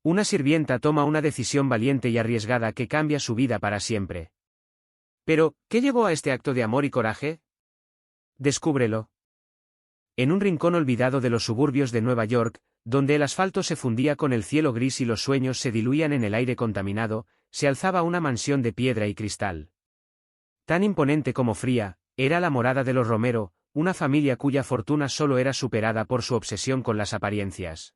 Una sirvienta toma una decisión valiente y arriesgada que cambia su vida para siempre. Pero, ¿qué llevó a este acto de amor y coraje? Descúbrelo. En un rincón olvidado de los suburbios de Nueva York, donde el asfalto se fundía con el cielo gris y los sueños se diluían en el aire contaminado, se alzaba una mansión de piedra y cristal. Tan imponente como fría, era la morada de los Romero, una familia cuya fortuna solo era superada por su obsesión con las apariencias.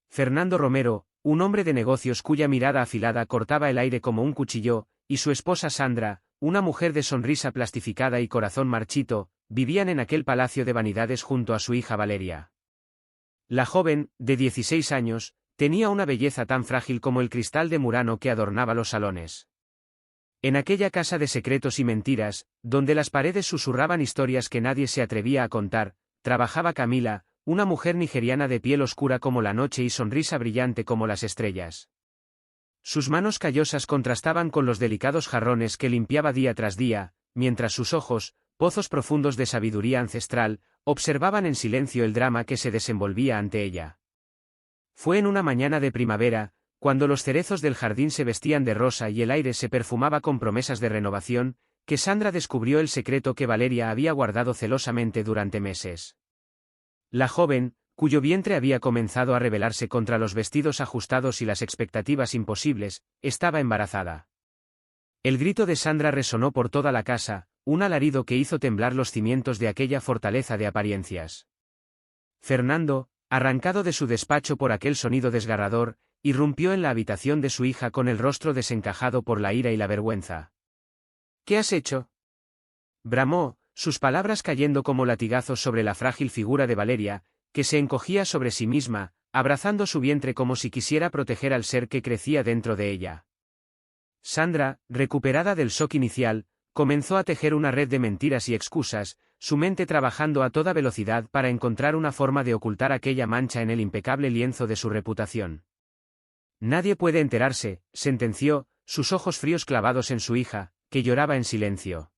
Fernando Romero, un hombre de negocios cuya mirada afilada cortaba el aire como un cuchillo, y su esposa Sandra, una mujer de sonrisa plastificada y corazón marchito, vivían en aquel palacio de vanidades junto a su hija Valeria. La joven, de 16 años, tenía una belleza tan frágil como el cristal de Murano que adornaba los salones. En aquella casa de secretos y mentiras, donde las paredes susurraban historias que nadie se atrevía a contar, trabajaba Camila, una mujer nigeriana de piel oscura como la noche y sonrisa brillante como las estrellas. Sus manos callosas contrastaban con los delicados jarrones que limpiaba día tras día, mientras sus ojos, pozos profundos de sabiduría ancestral, observaban en silencio el drama que se desenvolvía ante ella. Fue en una mañana de primavera, cuando los cerezos del jardín se vestían de rosa y el aire se perfumaba con promesas de renovación, que Sandra descubrió el secreto que Valeria había guardado celosamente durante meses. La joven, cuyo vientre había comenzado a rebelarse contra los vestidos ajustados y las expectativas imposibles, estaba embarazada. El grito de Sandra resonó por toda la casa, un alarido que hizo temblar los cimientos de aquella fortaleza de apariencias. Fernando, arrancado de su despacho por aquel sonido desgarrador, irrumpió en la habitación de su hija con el rostro desencajado por la ira y la vergüenza. ¿Qué has hecho?, bramó, sus palabras cayendo como latigazos sobre la frágil figura de Valeria, que se encogía sobre sí misma, abrazando su vientre como si quisiera proteger al ser que crecía dentro de ella. Sandra, recuperada del shock inicial, comenzó a tejer una red de mentiras y excusas, su mente trabajando a toda velocidad para encontrar una forma de ocultar aquella mancha en el impecable lienzo de su reputación. Nadie puede enterarse, sentenció, sus ojos fríos clavados en su hija, que lloraba en silencio.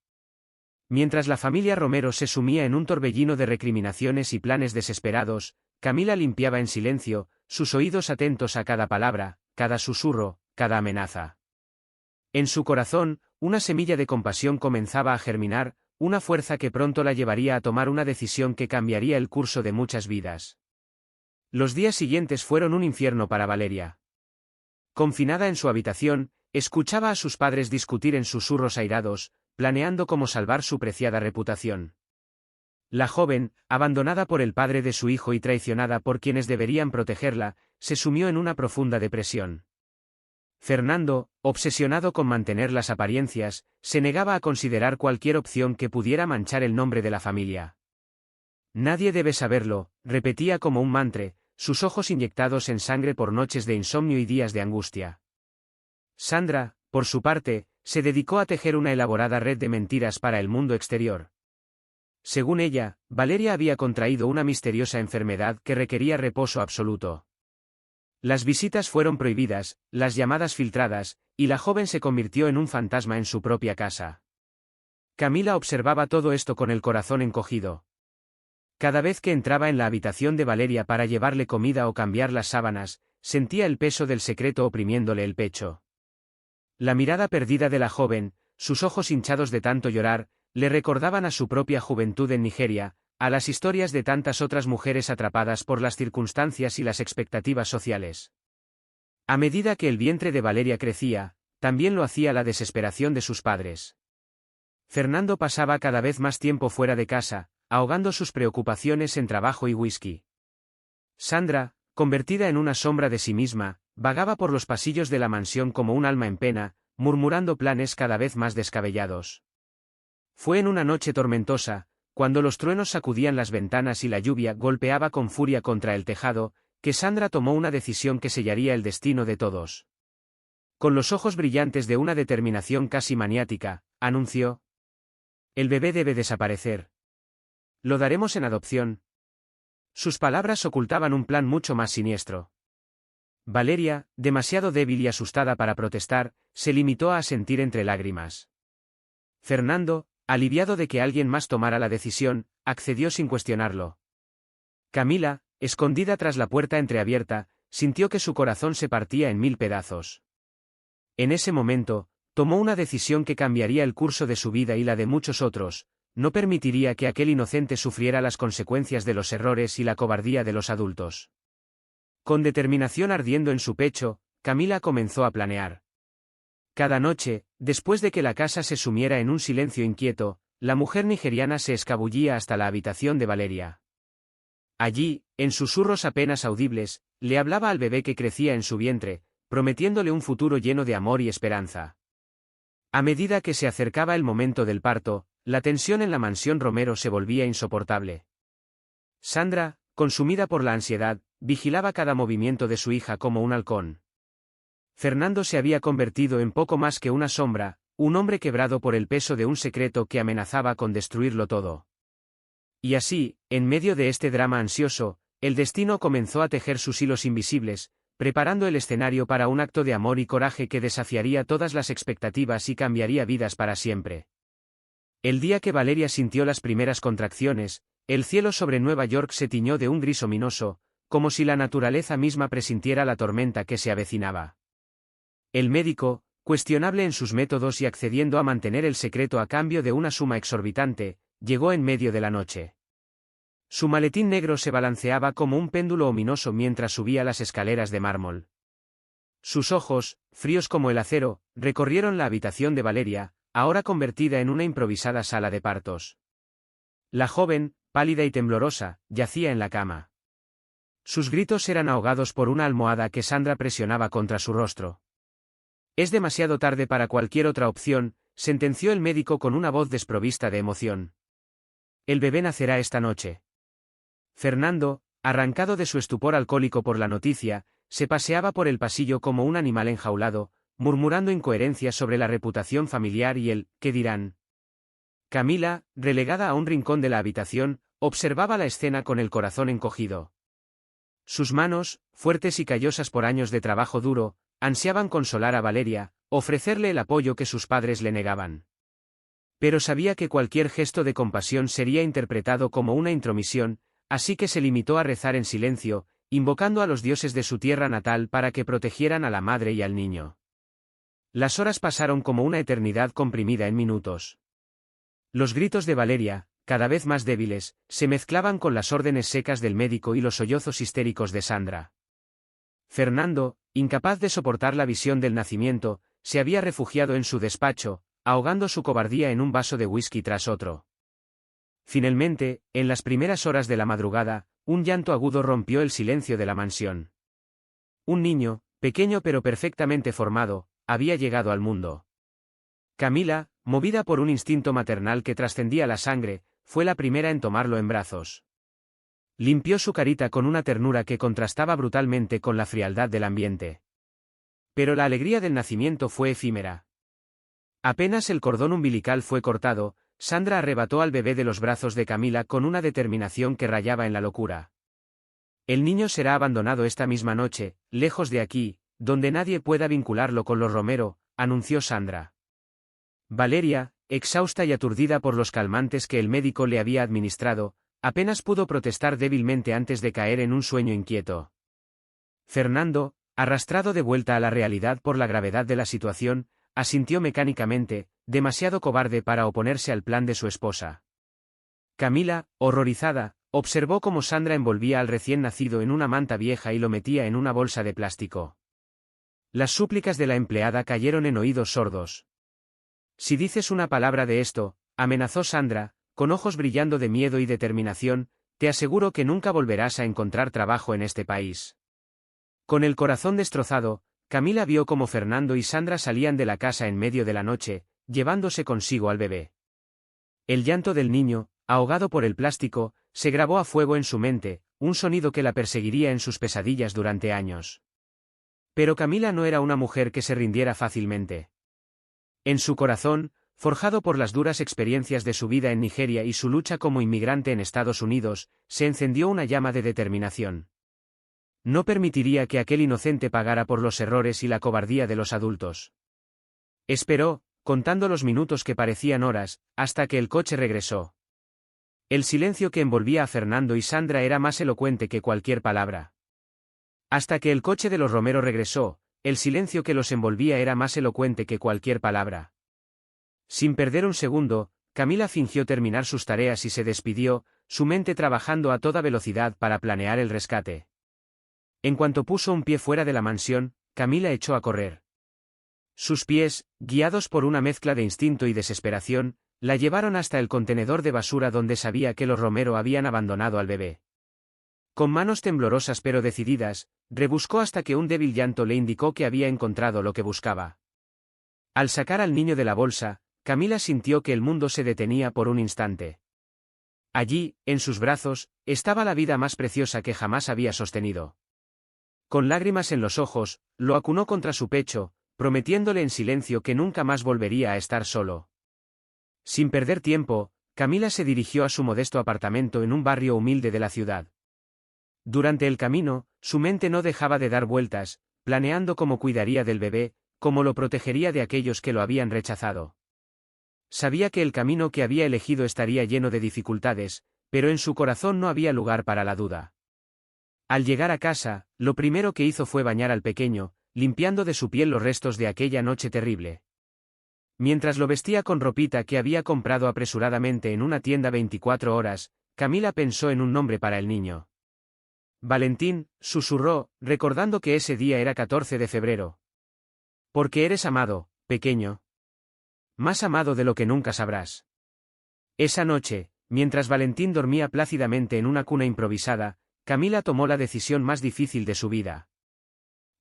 Mientras la familia Romero se sumía en un torbellino de recriminaciones y planes desesperados, Camila limpiaba en silencio, sus oídos atentos a cada palabra, cada susurro, cada amenaza. En su corazón, una semilla de compasión comenzaba a germinar, una fuerza que pronto la llevaría a tomar una decisión que cambiaría el curso de muchas vidas. Los días siguientes fueron un infierno para Valeria. Confinada en su habitación, escuchaba a sus padres discutir en susurros airados, planeando cómo salvar su preciada reputación. La joven, abandonada por el padre de su hijo y traicionada por quienes deberían protegerla, se sumió en una profunda depresión. Fernando, obsesionado con mantener las apariencias, se negaba a considerar cualquier opción que pudiera manchar el nombre de la familia. Nadie debe saberlo, repetía como un mantra, sus ojos inyectados en sangre por noches de insomnio y días de angustia. Sandra, por su parte, se dedicó a tejer una elaborada red de mentiras para el mundo exterior. Según ella, Valeria había contraído una misteriosa enfermedad que requería reposo absoluto. Las visitas fueron prohibidas, las llamadas filtradas, y la joven se convirtió en un fantasma en su propia casa. Camila observaba todo esto con el corazón encogido. Cada vez que entraba en la habitación de Valeria para llevarle comida o cambiar las sábanas, sentía el peso del secreto oprimiéndole el pecho. La mirada perdida de la joven, sus ojos hinchados de tanto llorar, le recordaban a su propia juventud en Nigeria, a las historias de tantas otras mujeres atrapadas por las circunstancias y las expectativas sociales. A medida que el vientre de Valeria crecía, también lo hacía la desesperación de sus padres. Fernando pasaba cada vez más tiempo fuera de casa, ahogando sus preocupaciones en trabajo y whisky. Sandra, convertida en una sombra de sí misma, vagaba por los pasillos de la mansión como un alma en pena, murmurando planes cada vez más descabellados. Fue en una noche tormentosa, cuando los truenos sacudían las ventanas y la lluvia golpeaba con furia contra el tejado, que Sandra tomó una decisión que sellaría el destino de todos. Con los ojos brillantes de una determinación casi maniática, anunció: «El bebé debe desaparecer. Lo daremos en adopción». Sus palabras ocultaban un plan mucho más siniestro. Valeria, demasiado débil y asustada para protestar, se limitó a asentir entre lágrimas. Fernando, aliviado de que alguien más tomara la decisión, accedió sin cuestionarlo. Camila, escondida tras la puerta entreabierta, sintió que su corazón se partía en 1000 pedazos. En ese momento, tomó una decisión que cambiaría el curso de su vida y la de muchos otros: no permitiría que aquel inocente sufriera las consecuencias de los errores y la cobardía de los adultos. Con determinación ardiendo en su pecho, Camila comenzó a planear. Cada noche, después de que la casa se sumiera en un silencio inquieto, la mujer nigeriana se escabullía hasta la habitación de Valeria. Allí, en susurros apenas audibles, le hablaba al bebé que crecía en su vientre, prometiéndole un futuro lleno de amor y esperanza. A medida que se acercaba el momento del parto, la tensión en la mansión Romero se volvía insoportable. Sandra, consumida por la ansiedad, vigilaba cada movimiento de su hija como un halcón. Fernando se había convertido en poco más que una sombra, un hombre quebrado por el peso de un secreto que amenazaba con destruirlo todo. Y así, en medio de este drama ansioso, el destino comenzó a tejer sus hilos invisibles, preparando el escenario para un acto de amor y coraje que desafiaría todas las expectativas y cambiaría vidas para siempre. El día que Valeria sintió las primeras contracciones, el cielo sobre Nueva York se tiñó de un gris ominoso, como si la naturaleza misma presintiera la tormenta que se avecinaba. El médico, cuestionable en sus métodos y accediendo a mantener el secreto a cambio de una suma exorbitante, llegó en medio de la noche. Su maletín negro se balanceaba como un péndulo ominoso mientras subía las escaleras de mármol. Sus ojos, fríos como el acero, recorrieron la habitación de Valeria, ahora convertida en una improvisada sala de partos. La joven, pálida y temblorosa, yacía en la cama. Sus gritos eran ahogados por una almohada que Sandra presionaba contra su rostro. «Es demasiado tarde para cualquier otra opción», sentenció el médico con una voz desprovista de emoción. «El bebé nacerá esta noche». Fernando, arrancado de su estupor alcohólico por la noticia, se paseaba por el pasillo como un animal enjaulado, murmurando incoherencias sobre la reputación familiar y el «¿qué dirán?». Camila, relegada a un rincón de la habitación, observaba la escena con el corazón encogido. Sus manos, fuertes y callosas por años de trabajo duro, ansiaban consolar a Valeria, ofrecerle el apoyo que sus padres le negaban. Pero sabía que cualquier gesto de compasión sería interpretado como una intromisión, así que se limitó a rezar en silencio, invocando a los dioses de su tierra natal para que protegieran a la madre y al niño. Las horas pasaron como una eternidad comprimida en minutos. Los gritos de Valeria, cada vez más débiles, se mezclaban con las órdenes secas del médico y los sollozos histéricos de Sandra. Fernando, incapaz de soportar la visión del nacimiento, se había refugiado en su despacho, ahogando su cobardía en un vaso de whisky tras otro. Finalmente, en las primeras horas de la madrugada, un llanto agudo rompió el silencio de la mansión. Un niño, pequeño pero perfectamente formado, había llegado al mundo. Camila, movida por un instinto maternal que trascendía la sangre, fue la primera en tomarlo en brazos. Limpió su carita con una ternura que contrastaba brutalmente con la frialdad del ambiente. Pero la alegría del nacimiento fue efímera. Apenas el cordón umbilical fue cortado, Sandra arrebató al bebé de los brazos de Camila con una determinación que rayaba en la locura. El niño será abandonado esta misma noche, lejos de aquí, donde nadie pueda vincularlo con los Romero, anunció Sandra. Valeria, exhausta y aturdida por los calmantes que el médico le había administrado, apenas pudo protestar débilmente antes de caer en un sueño inquieto. Fernando, arrastrado de vuelta a la realidad por la gravedad de la situación, asintió mecánicamente, demasiado cobarde para oponerse al plan de su esposa. Camila, horrorizada, observó cómo Sandra envolvía al recién nacido en una manta vieja y lo metía en una bolsa de plástico. Las súplicas de la empleada cayeron en oídos sordos. «Si dices una palabra de esto», amenazó Sandra, con ojos brillando de miedo y determinación, «te aseguro que nunca volverás a encontrar trabajo en este país». Con el corazón destrozado, Camila vio cómo Fernando y Sandra salían de la casa en medio de la noche, llevándose consigo al bebé. El llanto del niño, ahogado por el plástico, se grabó a fuego en su mente, un sonido que la perseguiría en sus pesadillas durante años. Pero Camila no era una mujer que se rindiera fácilmente. En su corazón, forjado por las duras experiencias de su vida en Nigeria y su lucha como inmigrante en Estados Unidos, se encendió una llama de determinación. No permitiría que aquel inocente pagara por los errores y la cobardía de los adultos. Esperó, contando los minutos que parecían horas, hasta que el coche regresó. El silencio que envolvía a Fernando y Sandra era más elocuente que cualquier palabra. Hasta que el coche de los Romero regresó, el silencio que los envolvía era más elocuente que cualquier palabra. Sin perder un segundo, Camila fingió terminar sus tareas y se despidió, su mente trabajando a toda velocidad para planear el rescate. En cuanto puso un pie fuera de la mansión, Camila echó a correr. Sus pies, guiados por una mezcla de instinto y desesperación, la llevaron hasta el contenedor de basura donde sabía que los Romero habían abandonado al bebé. Con manos temblorosas pero decididas, rebuscó hasta que un débil llanto le indicó que había encontrado lo que buscaba. Al sacar al niño de la bolsa, Camila sintió que el mundo se detenía por un instante. Allí, en sus brazos, estaba la vida más preciosa que jamás había sostenido. Con lágrimas en los ojos, lo acunó contra su pecho, prometiéndole en silencio que nunca más volvería a estar solo. Sin perder tiempo, Camila se dirigió a su modesto apartamento en un barrio humilde de la ciudad. Durante el camino, su mente no dejaba de dar vueltas, planeando cómo cuidaría del bebé, cómo lo protegería de aquellos que lo habían rechazado. Sabía que el camino que había elegido estaría lleno de dificultades, pero en su corazón no había lugar para la duda. Al llegar a casa, lo primero que hizo fue bañar al pequeño, limpiando de su piel los restos de aquella noche terrible. Mientras lo vestía con ropita que había comprado apresuradamente en una tienda 24 horas, Camila pensó en un nombre para el niño. Valentín, susurró, recordando que ese día era 14 de febrero. Porque eres amado, pequeño. Más amado de lo que nunca sabrás. Esa noche, mientras Valentín dormía plácidamente en una cuna improvisada, Camila tomó la decisión más difícil de su vida.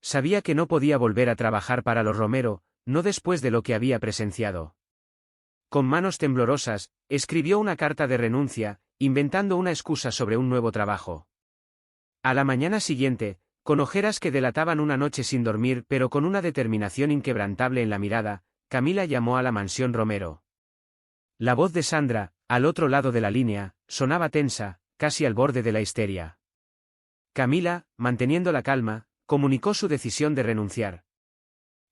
Sabía que no podía volver a trabajar para los Romero, no después de lo que había presenciado. Con manos temblorosas, escribió una carta de renuncia, inventando una excusa sobre un nuevo trabajo. A la mañana siguiente, con ojeras que delataban una noche sin dormir pero con una determinación inquebrantable en la mirada, Camila llamó a la mansión Romero. La voz de Sandra, al otro lado de la línea, sonaba tensa, casi al borde de la histeria. Camila, manteniendo la calma, comunicó su decisión de renunciar.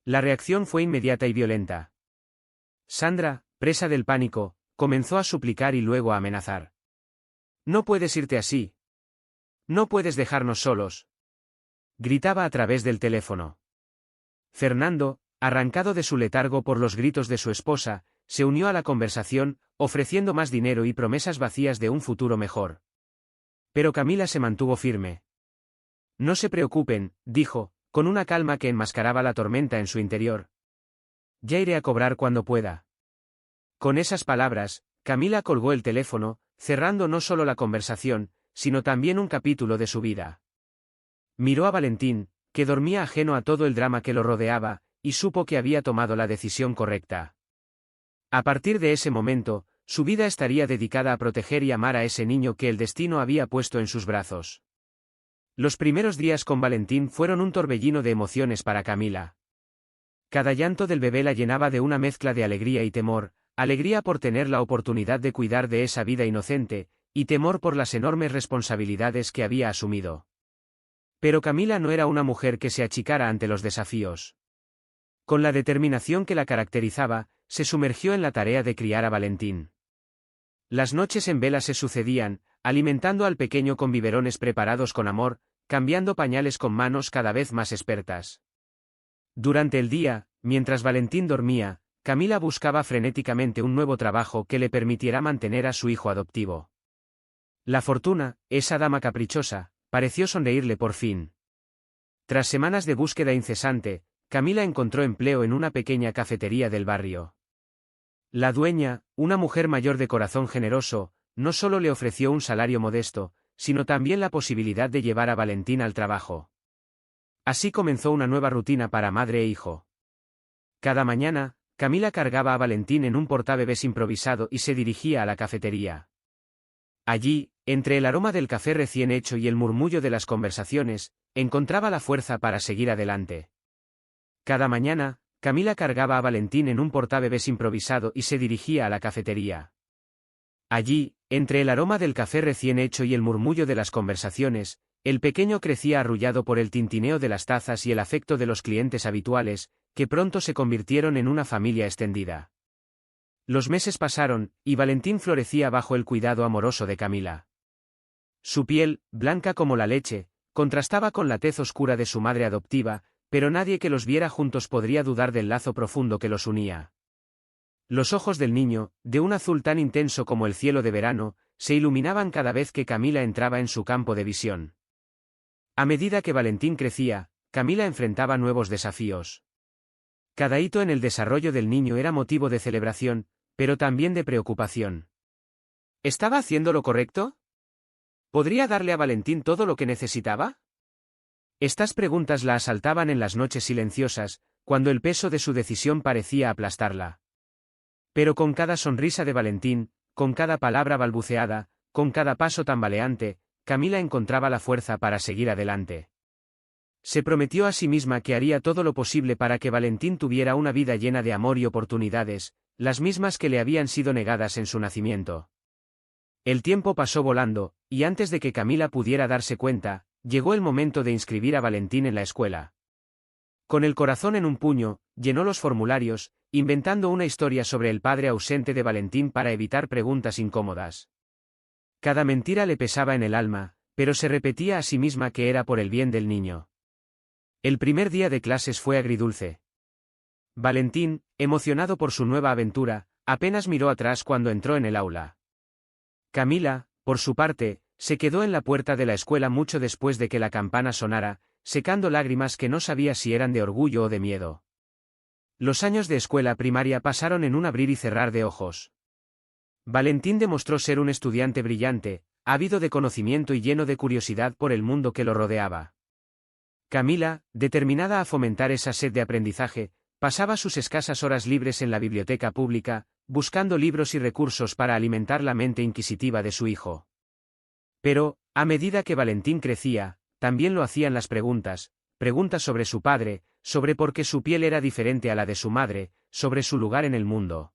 La reacción fue inmediata y violenta. Sandra, presa del pánico, comenzó a suplicar y luego a amenazar. «No puedes irte así. No puedes dejarnos solos», gritaba a través del teléfono. Fernando, arrancado de su letargo por los gritos de su esposa, se unió a la conversación, ofreciendo más dinero y promesas vacías de un futuro mejor. Pero Camila se mantuvo firme. «No se preocupen», dijo, con una calma que enmascaraba la tormenta en su interior. «Ya iré a cobrar cuando pueda». Con esas palabras, Camila colgó el teléfono, cerrando no solo la conversación, sino también un capítulo de su vida. Miró a Valentín, que dormía ajeno a todo el drama que lo rodeaba, y supo que había tomado la decisión correcta. A partir de ese momento, su vida estaría dedicada a proteger y amar a ese niño que el destino había puesto en sus brazos. Los primeros días con Valentín fueron un torbellino de emociones para Camila. Cada llanto del bebé la llenaba de una mezcla de alegría y temor, alegría por tener la oportunidad de cuidar de esa vida inocente, y temor por las enormes responsabilidades que había asumido. Pero Camila no era una mujer que se achicara ante los desafíos. Con la determinación que la caracterizaba, se sumergió en la tarea de criar a Valentín. Las noches en vela se sucedían, alimentando al pequeño con biberones preparados con amor, cambiando pañales con manos cada vez más expertas. Durante el día, mientras Valentín dormía, Camila buscaba frenéticamente un nuevo trabajo que le permitiera mantener a su hijo adoptivo. La fortuna, esa dama caprichosa, pareció sonreírle por fin. Tras semanas de búsqueda incesante, Camila encontró empleo en una pequeña cafetería del barrio. La dueña, una mujer mayor de corazón generoso, no solo le ofreció un salario modesto, sino también la posibilidad de llevar a Valentín al trabajo. Así comenzó una nueva rutina para madre e hijo. Cada mañana, Camila cargaba a Valentín en un portabebés improvisado y se dirigía a la cafetería. Allí, entre el aroma del café recién hecho y el murmullo de las conversaciones, encontraba la fuerza para seguir adelante. Cada mañana, Camila cargaba a Valentín en un portabebés improvisado y se dirigía a la cafetería. Allí, entre el aroma del café recién hecho y el murmullo de las conversaciones, el pequeño crecía arrullado por el tintineo de las tazas y el afecto de los clientes habituales, que pronto se convirtieron en una familia extendida. Los meses pasaron, y Valentín florecía bajo el cuidado amoroso de Camila. Su piel, blanca como la leche, contrastaba con la tez oscura de su madre adoptiva, pero nadie que los viera juntos podría dudar del lazo profundo que los unía. Los ojos del niño, de un azul tan intenso como el cielo de verano, se iluminaban cada vez que Camila entraba en su campo de visión. A medida que Valentín crecía, Camila enfrentaba nuevos desafíos. Cada hito en el desarrollo del niño era motivo de celebración, pero también de preocupación. ¿Estaba haciendo lo correcto? ¿Podría darle a Valentín todo lo que necesitaba? Estas preguntas la asaltaban en las noches silenciosas, cuando el peso de su decisión parecía aplastarla. Pero con cada sonrisa de Valentín, con cada palabra balbuceada, con cada paso tambaleante, Camila encontraba la fuerza para seguir adelante. Se prometió a sí misma que haría todo lo posible para que Valentín tuviera una vida llena de amor y oportunidades, las mismas que le habían sido negadas en su nacimiento. El tiempo pasó volando, y antes de que Camila pudiera darse cuenta, llegó el momento de inscribir a Valentín en la escuela. Con el corazón en un puño, llenó los formularios, inventando una historia sobre el padre ausente de Valentín para evitar preguntas incómodas. Cada mentira le pesaba en el alma, pero se repetía a sí misma que era por el bien del niño. El primer día de clases fue agridulce. Valentín, emocionado por su nueva aventura, apenas miró atrás cuando entró en el aula. Camila, por su parte, se quedó en la puerta de la escuela mucho después de que la campana sonara, secando lágrimas que no sabía si eran de orgullo o de miedo. Los años de escuela primaria pasaron en un abrir y cerrar de ojos. Valentín demostró ser un estudiante brillante, ávido de conocimiento y lleno de curiosidad por el mundo que lo rodeaba. Camila, determinada a fomentar esa sed de aprendizaje, pasaba sus escasas horas libres en la biblioteca pública, buscando libros y recursos para alimentar la mente inquisitiva de su hijo. Pero, a medida que Valentín crecía, también lo hacían las preguntas sobre su padre, sobre por qué su piel era diferente a la de su madre, sobre su lugar en el mundo.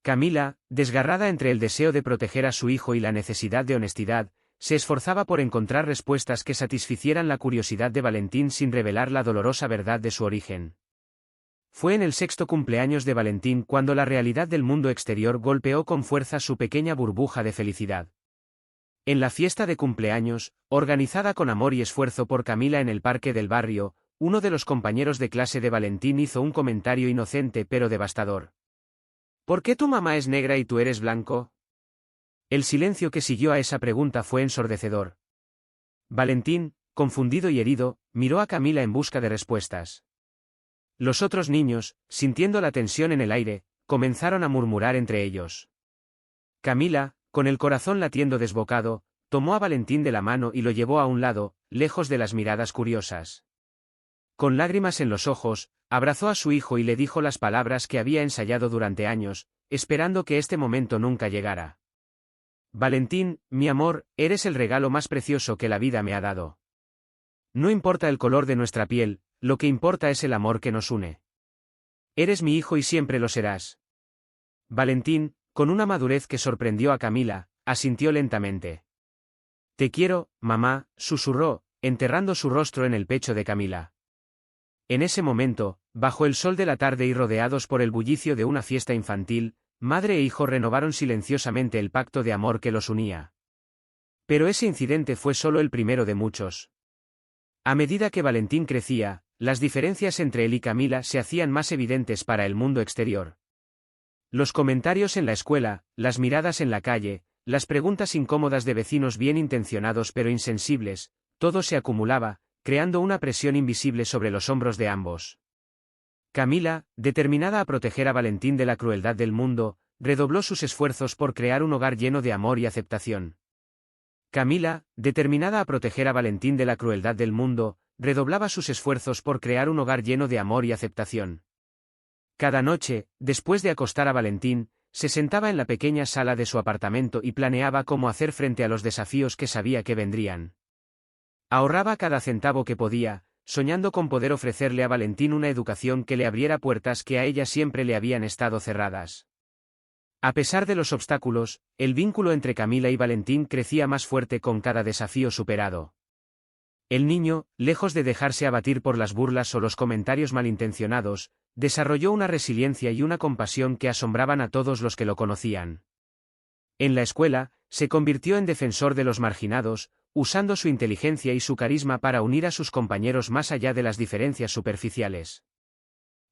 Camila, desgarrada entre el deseo de proteger a su hijo y la necesidad de honestidad, se esforzaba por encontrar respuestas que satisficieran la curiosidad de Valentín sin revelar la dolorosa verdad de su origen. Fue en el 6º cumpleaños de Valentín cuando la realidad del mundo exterior golpeó con fuerza su pequeña burbuja de felicidad. En la fiesta de cumpleaños, organizada con amor y esfuerzo por Camila en el parque del barrio, uno de los compañeros de clase de Valentín hizo un comentario inocente pero devastador. ¿Por qué tu mamá es negra y tú eres blanco? El silencio que siguió a esa pregunta fue ensordecedor. Valentín, confundido y herido, miró a Camila en busca de respuestas. Los otros niños, sintiendo la tensión en el aire, comenzaron a murmurar entre ellos. Camila, con el corazón latiendo desbocado, tomó a Valentín de la mano y lo llevó a un lado, lejos de las miradas curiosas. Con lágrimas en los ojos, abrazó a su hijo y le dijo las palabras que había ensayado durante años, esperando que este momento nunca llegara. Valentín, mi amor, eres el regalo más precioso que la vida me ha dado. No importa el color de nuestra piel, lo que importa es el amor que nos une. Eres mi hijo y siempre lo serás. Valentín, con una madurez que sorprendió a Camila, asintió lentamente. Te quiero, mamá, susurró, enterrando su rostro en el pecho de Camila. En ese momento, bajo el sol de la tarde y rodeados por el bullicio de una fiesta infantil, madre e hijo renovaron silenciosamente el pacto de amor que los unía. Pero ese incidente fue solo el primero de muchos. A medida que Valentín crecía, las diferencias entre él y Camila se hacían más evidentes para el mundo exterior. Los comentarios en la escuela, las miradas en la calle, las preguntas incómodas de vecinos bien intencionados pero insensibles, todo se acumulaba, creando una presión invisible sobre los hombros de ambos. Camila, determinada a proteger a Valentín de la crueldad del mundo, redobló sus esfuerzos por crear un hogar lleno de amor y aceptación. Camila, determinada a proteger a Valentín de la crueldad del mundo, redoblaba sus esfuerzos por crear un hogar lleno de amor y aceptación. Cada noche, después de acostar a Valentín, se sentaba en la pequeña sala de su apartamento y planeaba cómo hacer frente a los desafíos que sabía que vendrían. Ahorraba cada centavo que podía, soñando con poder ofrecerle a Valentín una educación que le abriera puertas que a ella siempre le habían estado cerradas. A pesar de los obstáculos, el vínculo entre Camila y Valentín crecía más fuerte con cada desafío superado. El niño, lejos de dejarse abatir por las burlas o los comentarios malintencionados, desarrolló una resiliencia y una compasión que asombraban a todos los que lo conocían. En la escuela, se convirtió en defensor de los marginados, usando su inteligencia y su carisma para unir a sus compañeros más allá de las diferencias superficiales.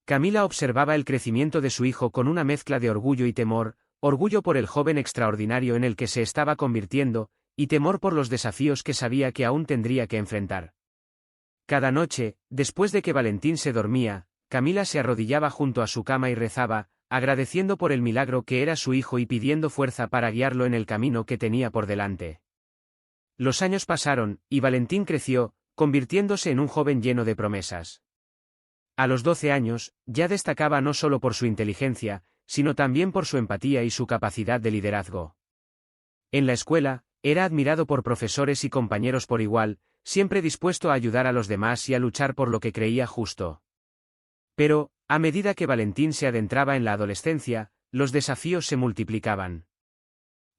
Camila observaba el crecimiento de su hijo con una mezcla de orgullo y temor, orgullo por el joven extraordinario en el que se estaba convirtiendo, y temor por los desafíos que sabía que aún tendría que enfrentar. Cada noche, después de que Valentín se dormía, Camila se arrodillaba junto a su cama y rezaba, agradeciendo por el milagro que era su hijo y pidiendo fuerza para guiarlo en el camino que tenía por delante. Los años pasaron, y Valentín creció, convirtiéndose en un joven lleno de promesas. A los 12 años, ya destacaba no solo por su inteligencia, sino también por su empatía y su capacidad de liderazgo. En la escuela, era admirado por profesores y compañeros por igual, siempre dispuesto a ayudar a los demás y a luchar por lo que creía justo. Pero, a medida que Valentín se adentraba en la adolescencia, los desafíos se multiplicaban.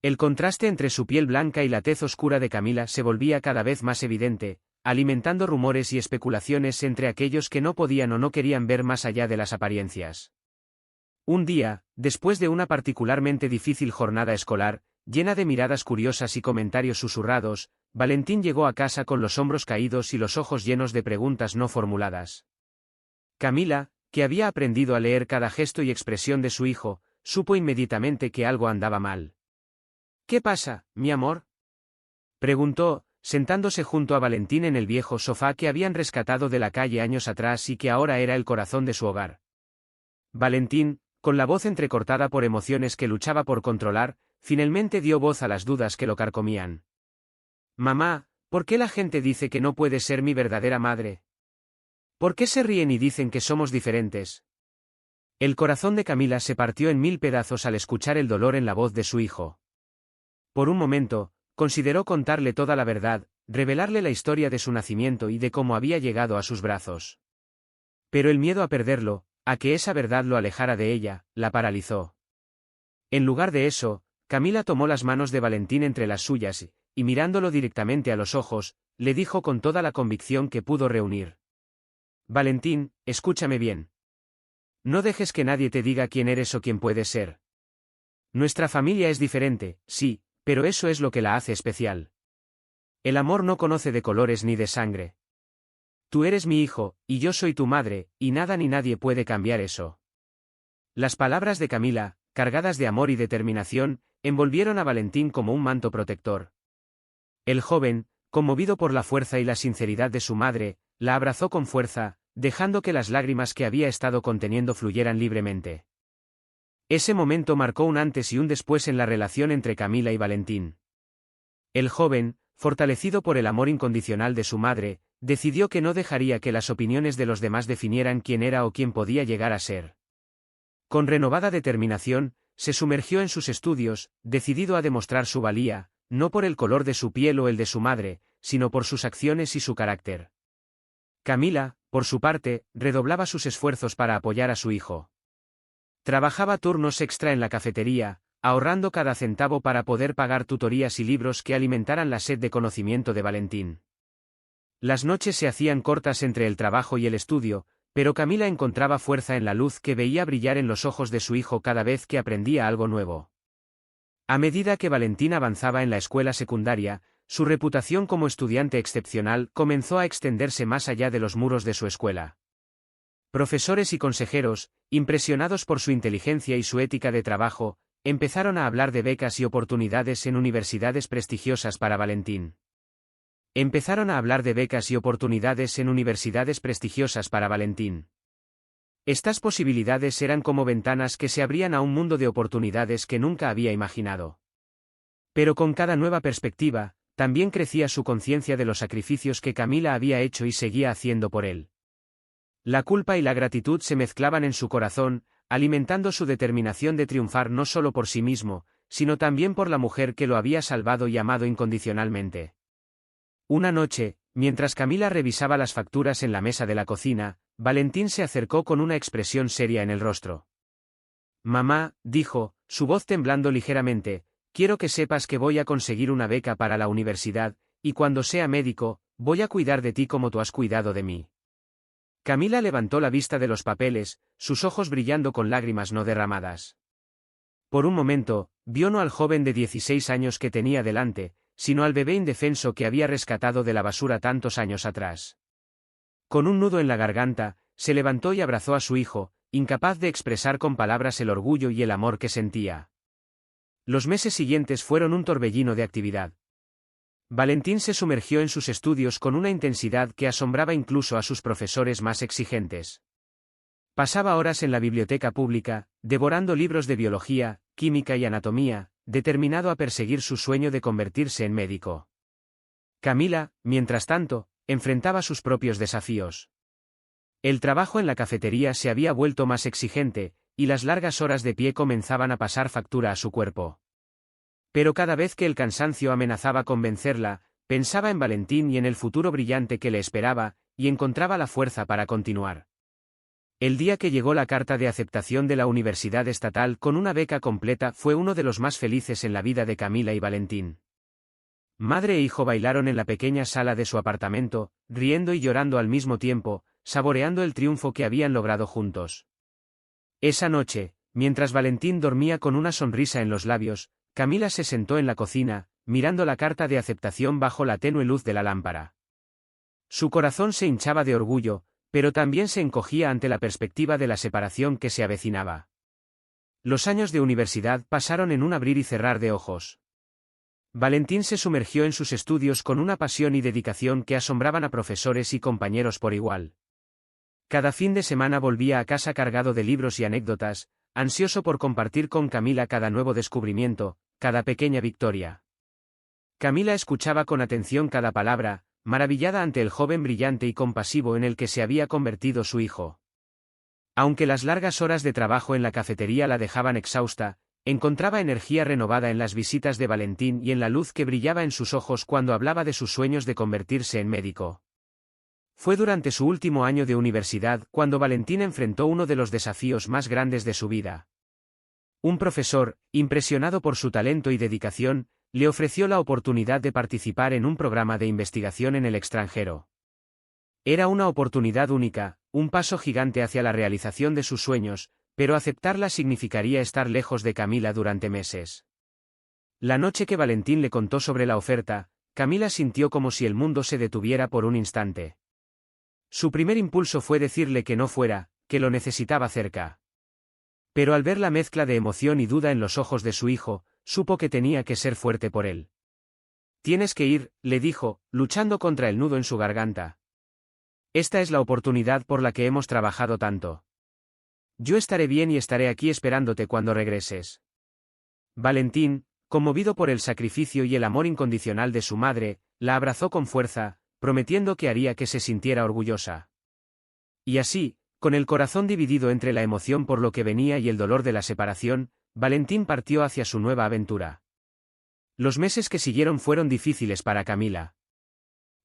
El contraste entre su piel blanca y la tez oscura de Camila se volvía cada vez más evidente, alimentando rumores y especulaciones entre aquellos que no podían o no querían ver más allá de las apariencias. Un día, después de una particularmente difícil jornada escolar, llena de miradas curiosas y comentarios susurrados, Valentín llegó a casa con los hombros caídos y los ojos llenos de preguntas no formuladas. Camila, que había aprendido a leer cada gesto y expresión de su hijo, supo inmediatamente que algo andaba mal. «¿Qué pasa, mi amor?», preguntó, sentándose junto a Valentín en el viejo sofá que habían rescatado de la calle años atrás y que ahora era el corazón de su hogar. Valentín, con la voz entrecortada por emociones que luchaba por controlar, finalmente dio voz a las dudas que lo carcomían. «Mamá, ¿por qué la gente dice que no puede ser mi verdadera madre? ¿Por qué se ríen y dicen que somos diferentes?». El corazón de Camila se partió en 1000 pedazos al escuchar el dolor en la voz de su hijo. Por un momento, consideró contarle toda la verdad, revelarle la historia de su nacimiento y de cómo había llegado a sus brazos. Pero el miedo a perderlo, a que esa verdad lo alejara de ella, la paralizó. En lugar de eso, Camila tomó las manos de Valentín entre las suyas y, mirándolo directamente a los ojos, le dijo con toda la convicción que pudo reunir: «Valentín, escúchame bien. No dejes que nadie te diga quién eres o quién puedes ser. Nuestra familia es diferente, sí, pero eso es lo que la hace especial. El amor no conoce de colores ni de sangre. Tú eres mi hijo, y yo soy tu madre, y nada ni nadie puede cambiar eso». Las palabras de Camila, cargadas de amor y determinación, envolvieron a Valentín como un manto protector. El joven, conmovido por la fuerza y la sinceridad de su madre, la abrazó con fuerza, dejando que las lágrimas que había estado conteniendo fluyeran libremente. Ese momento marcó un antes y un después en la relación entre Camila y Valentín. El joven, fortalecido por el amor incondicional de su madre, decidió que no dejaría que las opiniones de los demás definieran quién era o quién podía llegar a ser. Con renovada determinación, se sumergió en sus estudios, decidido a demostrar su valía, no por el color de su piel o el de su madre, sino por sus acciones y su carácter. Camila, por su parte, redoblaba sus esfuerzos para apoyar a su hijo. Trabajaba turnos extra en la cafetería, ahorrando cada centavo para poder pagar tutorías y libros que alimentaran la sed de conocimiento de Valentín. Las noches se hacían cortas entre el trabajo y el estudio, pero Camila encontraba fuerza en la luz que veía brillar en los ojos de su hijo cada vez que aprendía algo nuevo. A medida que Valentín avanzaba en la escuela secundaria, su reputación como estudiante excepcional comenzó a extenderse más allá de los muros de su escuela. Profesores y consejeros, impresionados por su inteligencia y su ética de trabajo, empezaron a hablar de becas y oportunidades en universidades prestigiosas para Valentín. Estas posibilidades eran como ventanas que se abrían a un mundo de oportunidades que nunca había imaginado. Pero con cada nueva perspectiva, también crecía su conciencia de los sacrificios que Camila había hecho y seguía haciendo por él. La culpa y la gratitud se mezclaban en su corazón, alimentando su determinación de triunfar no solo por sí mismo, sino también por la mujer que lo había salvado y amado incondicionalmente. Una noche, mientras Camila revisaba las facturas en la mesa de la cocina, Valentín se acercó con una expresión seria en el rostro. «Mamá», dijo, su voz temblando ligeramente, «quiero que sepas que voy a conseguir una beca para la universidad, y cuando sea médico, voy a cuidar de ti como tú has cuidado de mí». Camila levantó la vista de los papeles, sus ojos brillando con lágrimas no derramadas. Por un momento, vio no al joven de 16 años que tenía delante, sino al bebé indefenso que había rescatado de la basura tantos años atrás. Con un nudo en la garganta, se levantó y abrazó a su hijo, incapaz de expresar con palabras el orgullo y el amor que sentía. Los meses siguientes fueron un torbellino de actividad. Valentín se sumergió en sus estudios con una intensidad que asombraba incluso a sus profesores más exigentes. Pasaba horas en la biblioteca pública, devorando libros de biología, química y anatomía, determinado a perseguir su sueño de convertirse en médico. Camila, mientras tanto, enfrentaba sus propios desafíos. El trabajo en la cafetería se había vuelto más exigente, y las largas horas de pie comenzaban a pasar factura a su cuerpo. Pero cada vez que el cansancio amenazaba con vencerla, pensaba en Valentín y en el futuro brillante que le esperaba, y encontraba la fuerza para continuar. El día que llegó la carta de aceptación de la Universidad Estatal con una beca completa fue uno de los más felices en la vida de Camila y Valentín. Madre e hijo bailaron en la pequeña sala de su apartamento, riendo y llorando al mismo tiempo, saboreando el triunfo que habían logrado juntos. Esa noche, mientras Valentín dormía con una sonrisa en los labios, Camila se sentó en la cocina, mirando la carta de aceptación bajo la tenue luz de la lámpara. Su corazón se hinchaba de orgullo, pero también se encogía ante la perspectiva de la separación que se avecinaba. Los años de universidad pasaron en un abrir y cerrar de ojos. Valentín se sumergió en sus estudios con una pasión y dedicación que asombraban a profesores y compañeros por igual. Cada fin de semana volvía a casa cargado de libros y anécdotas, ansioso por compartir con Camila cada nuevo descubrimiento, cada pequeña victoria. Camila escuchaba con atención cada palabra, maravillada ante el joven brillante y compasivo en el que se había convertido su hijo. Aunque las largas horas de trabajo en la cafetería la dejaban exhausta, encontraba energía renovada en las visitas de Valentín y en la luz que brillaba en sus ojos cuando hablaba de sus sueños de convertirse en médico. Fue durante su último año de universidad cuando Valentín enfrentó uno de los desafíos más grandes de su vida. Un profesor, impresionado por su talento y dedicación, le ofreció la oportunidad de participar en un programa de investigación en el extranjero. Era una oportunidad única, un paso gigante hacia la realización de sus sueños, pero aceptarla significaría estar lejos de Camila durante meses. La noche que Valentín le contó sobre la oferta, Camila sintió como si el mundo se detuviera por un instante. Su primer impulso fue decirle que no fuera, que lo necesitaba cerca. Pero al ver la mezcla de emoción y duda en los ojos de su hijo, supo que tenía que ser fuerte por él. «Tienes que ir», le dijo, luchando contra el nudo en su garganta. «Esta es la oportunidad por la que hemos trabajado tanto. Yo estaré bien y estaré aquí esperándote cuando regreses». Valentín, conmovido por el sacrificio y el amor incondicional de su madre, la abrazó con fuerza, prometiendo que haría que se sintiera orgullosa. Y así, con el corazón dividido entre la emoción por lo que venía y el dolor de la separación, Valentín partió hacia su nueva aventura. Los meses que siguieron fueron difíciles para Camila.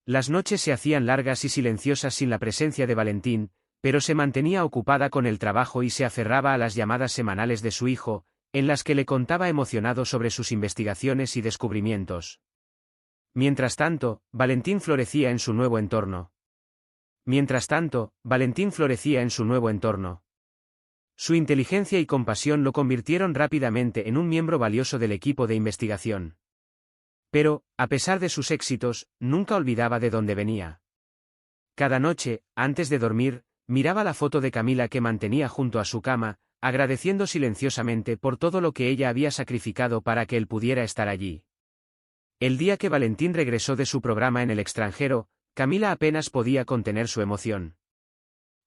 Las noches se hacían largas y silenciosas sin la presencia de Valentín, pero se mantenía ocupada con el trabajo y se aferraba a las llamadas semanales de su hijo, en las que le contaba emocionado sobre sus investigaciones y descubrimientos. Mientras tanto, Valentín florecía en su nuevo entorno. Su inteligencia y compasión lo convirtieron rápidamente en un miembro valioso del equipo de investigación. Pero, a pesar de sus éxitos, nunca olvidaba de dónde venía. Cada noche, antes de dormir, miraba la foto de Camila que mantenía junto a su cama, agradeciendo silenciosamente por todo lo que ella había sacrificado para que él pudiera estar allí. El día que Valentín regresó de su programa en el extranjero, Camila apenas podía contener su emoción.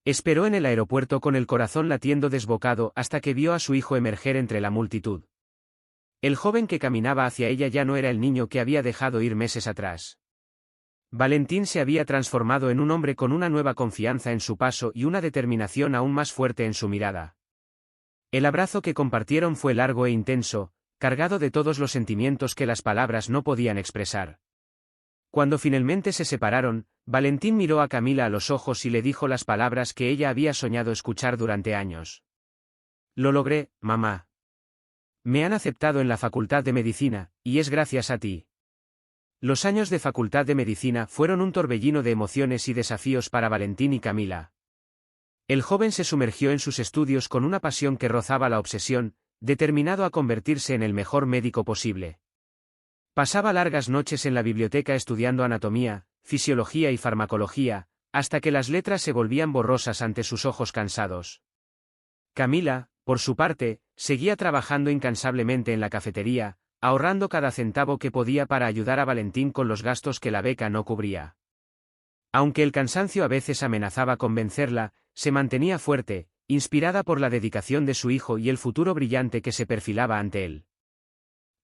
Esperó en el aeropuerto con el corazón latiendo desbocado hasta que vio a su hijo emerger entre la multitud. El joven que caminaba hacia ella ya no era el niño que había dejado ir meses atrás. Valentín se había transformado en un hombre con una nueva confianza en su paso y una determinación aún más fuerte en su mirada. El abrazo que compartieron fue largo e intenso, cargado de todos los sentimientos que las palabras no podían expresar. Cuando finalmente se separaron, Valentín miró a Camila a los ojos y le dijo las palabras que ella había soñado escuchar durante años. «Lo logré, mamá. Me han aceptado en la Facultad de Medicina, y es gracias a ti». Los años de Facultad de Medicina fueron un torbellino de emociones y desafíos para Valentín y Camila. El joven se sumergió en sus estudios con una pasión que rozaba la obsesión, determinado a convertirse en el mejor médico posible. Pasaba largas noches en la biblioteca estudiando anatomía, fisiología y farmacología, hasta que las letras se volvían borrosas ante sus ojos cansados. Camila, por su parte, seguía trabajando incansablemente en la cafetería, ahorrando cada centavo que podía para ayudar a Valentín con los gastos que la beca no cubría. Aunque el cansancio a veces amenazaba con vencerla, se mantenía fuerte, inspirada por la dedicación de su hijo y el futuro brillante que se perfilaba ante él.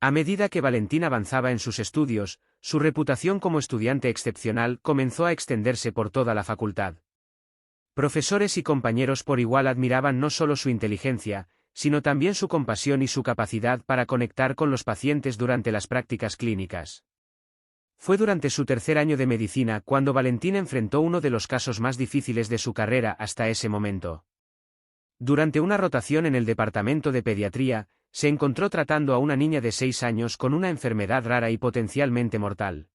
A medida que Valentín avanzaba en sus estudios, su reputación como estudiante excepcional comenzó a extenderse por toda la facultad. Profesores y compañeros por igual admiraban no solo su inteligencia, sino también su compasión y su capacidad para conectar con los pacientes durante las prácticas clínicas. Fue durante su tercer año de medicina cuando Valentín enfrentó uno de los casos más difíciles de su carrera hasta ese momento. Durante una rotación en el departamento de pediatría, se encontró tratando a una niña de 6 años con una enfermedad rara y potencialmente mortal.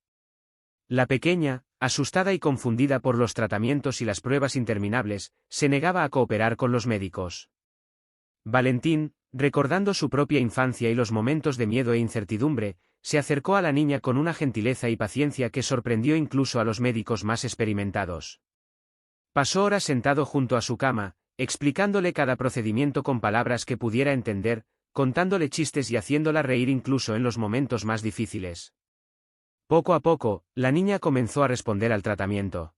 La pequeña, asustada y confundida por los tratamientos y las pruebas interminables, se negaba a cooperar con los médicos. Valentín, recordando su propia infancia y los momentos de miedo e incertidumbre, se acercó a la niña con una gentileza y paciencia que sorprendió incluso a los médicos más experimentados. Pasó horas sentado junto a su cama, explicándole cada procedimiento con palabras que pudiera entender, contándole chistes y haciéndola reír incluso en los momentos más difíciles. Poco a poco, la niña comenzó a responder al tratamiento.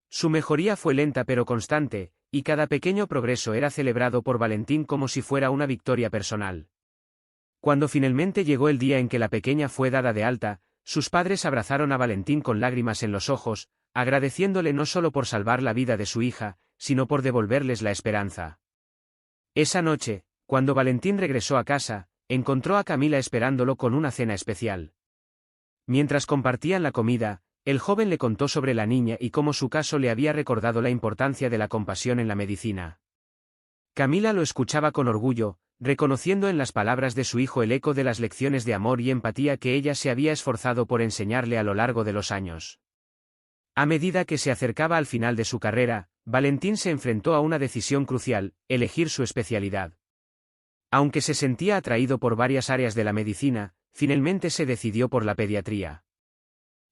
Su mejoría fue lenta pero constante, y cada pequeño progreso era celebrado por Valentín como si fuera una victoria personal. Cuando finalmente llegó el día en que la pequeña fue dada de alta, sus padres abrazaron a Valentín con lágrimas en los ojos, agradeciéndole no solo por salvar la vida de su hija, sino por devolverles la esperanza. Esa noche, cuando Valentín regresó a casa, encontró a Camila esperándolo con una cena especial. Mientras compartían la comida, el joven le contó sobre la niña y cómo su caso le había recordado la importancia de la compasión en la medicina. Camila lo escuchaba con orgullo, reconociendo en las palabras de su hijo el eco de las lecciones de amor y empatía que ella se había esforzado por enseñarle a lo largo de los años. A medida que se acercaba al final de su carrera, Valentín se enfrentó a una decisión crucial: elegir su especialidad. Aunque se sentía atraído por varias áreas de la medicina, finalmente se decidió por la pediatría.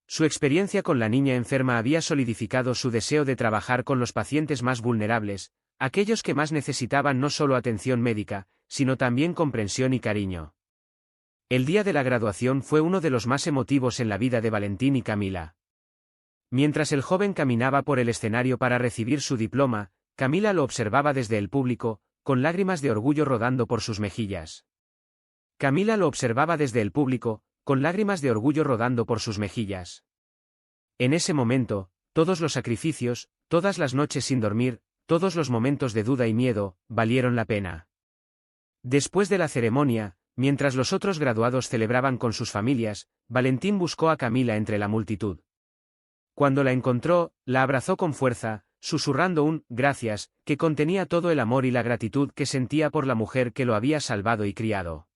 Su experiencia con la niña enferma había solidificado su deseo de trabajar con los pacientes más vulnerables, aquellos que más necesitaban no solo atención médica, sino también comprensión y cariño. El día de la graduación fue uno de los más emotivos en la vida de Valentín y Camila. Mientras el joven caminaba por el escenario para recibir su diploma, Camila lo observaba desde el público, con lágrimas de orgullo rodando por sus mejillas. Camila lo observaba desde el público, con lágrimas de orgullo rodando por sus mejillas. En ese momento, todos los sacrificios, todas las noches sin dormir, todos los momentos de duda y miedo, valieron la pena. Después de la ceremonia, mientras los otros graduados celebraban con sus familias, Valentín buscó a Camila entre la multitud. Cuando la encontró, la abrazó con fuerza, susurrando un «gracias», que contenía todo el amor y la gratitud que sentía por la mujer que lo había salvado y criado.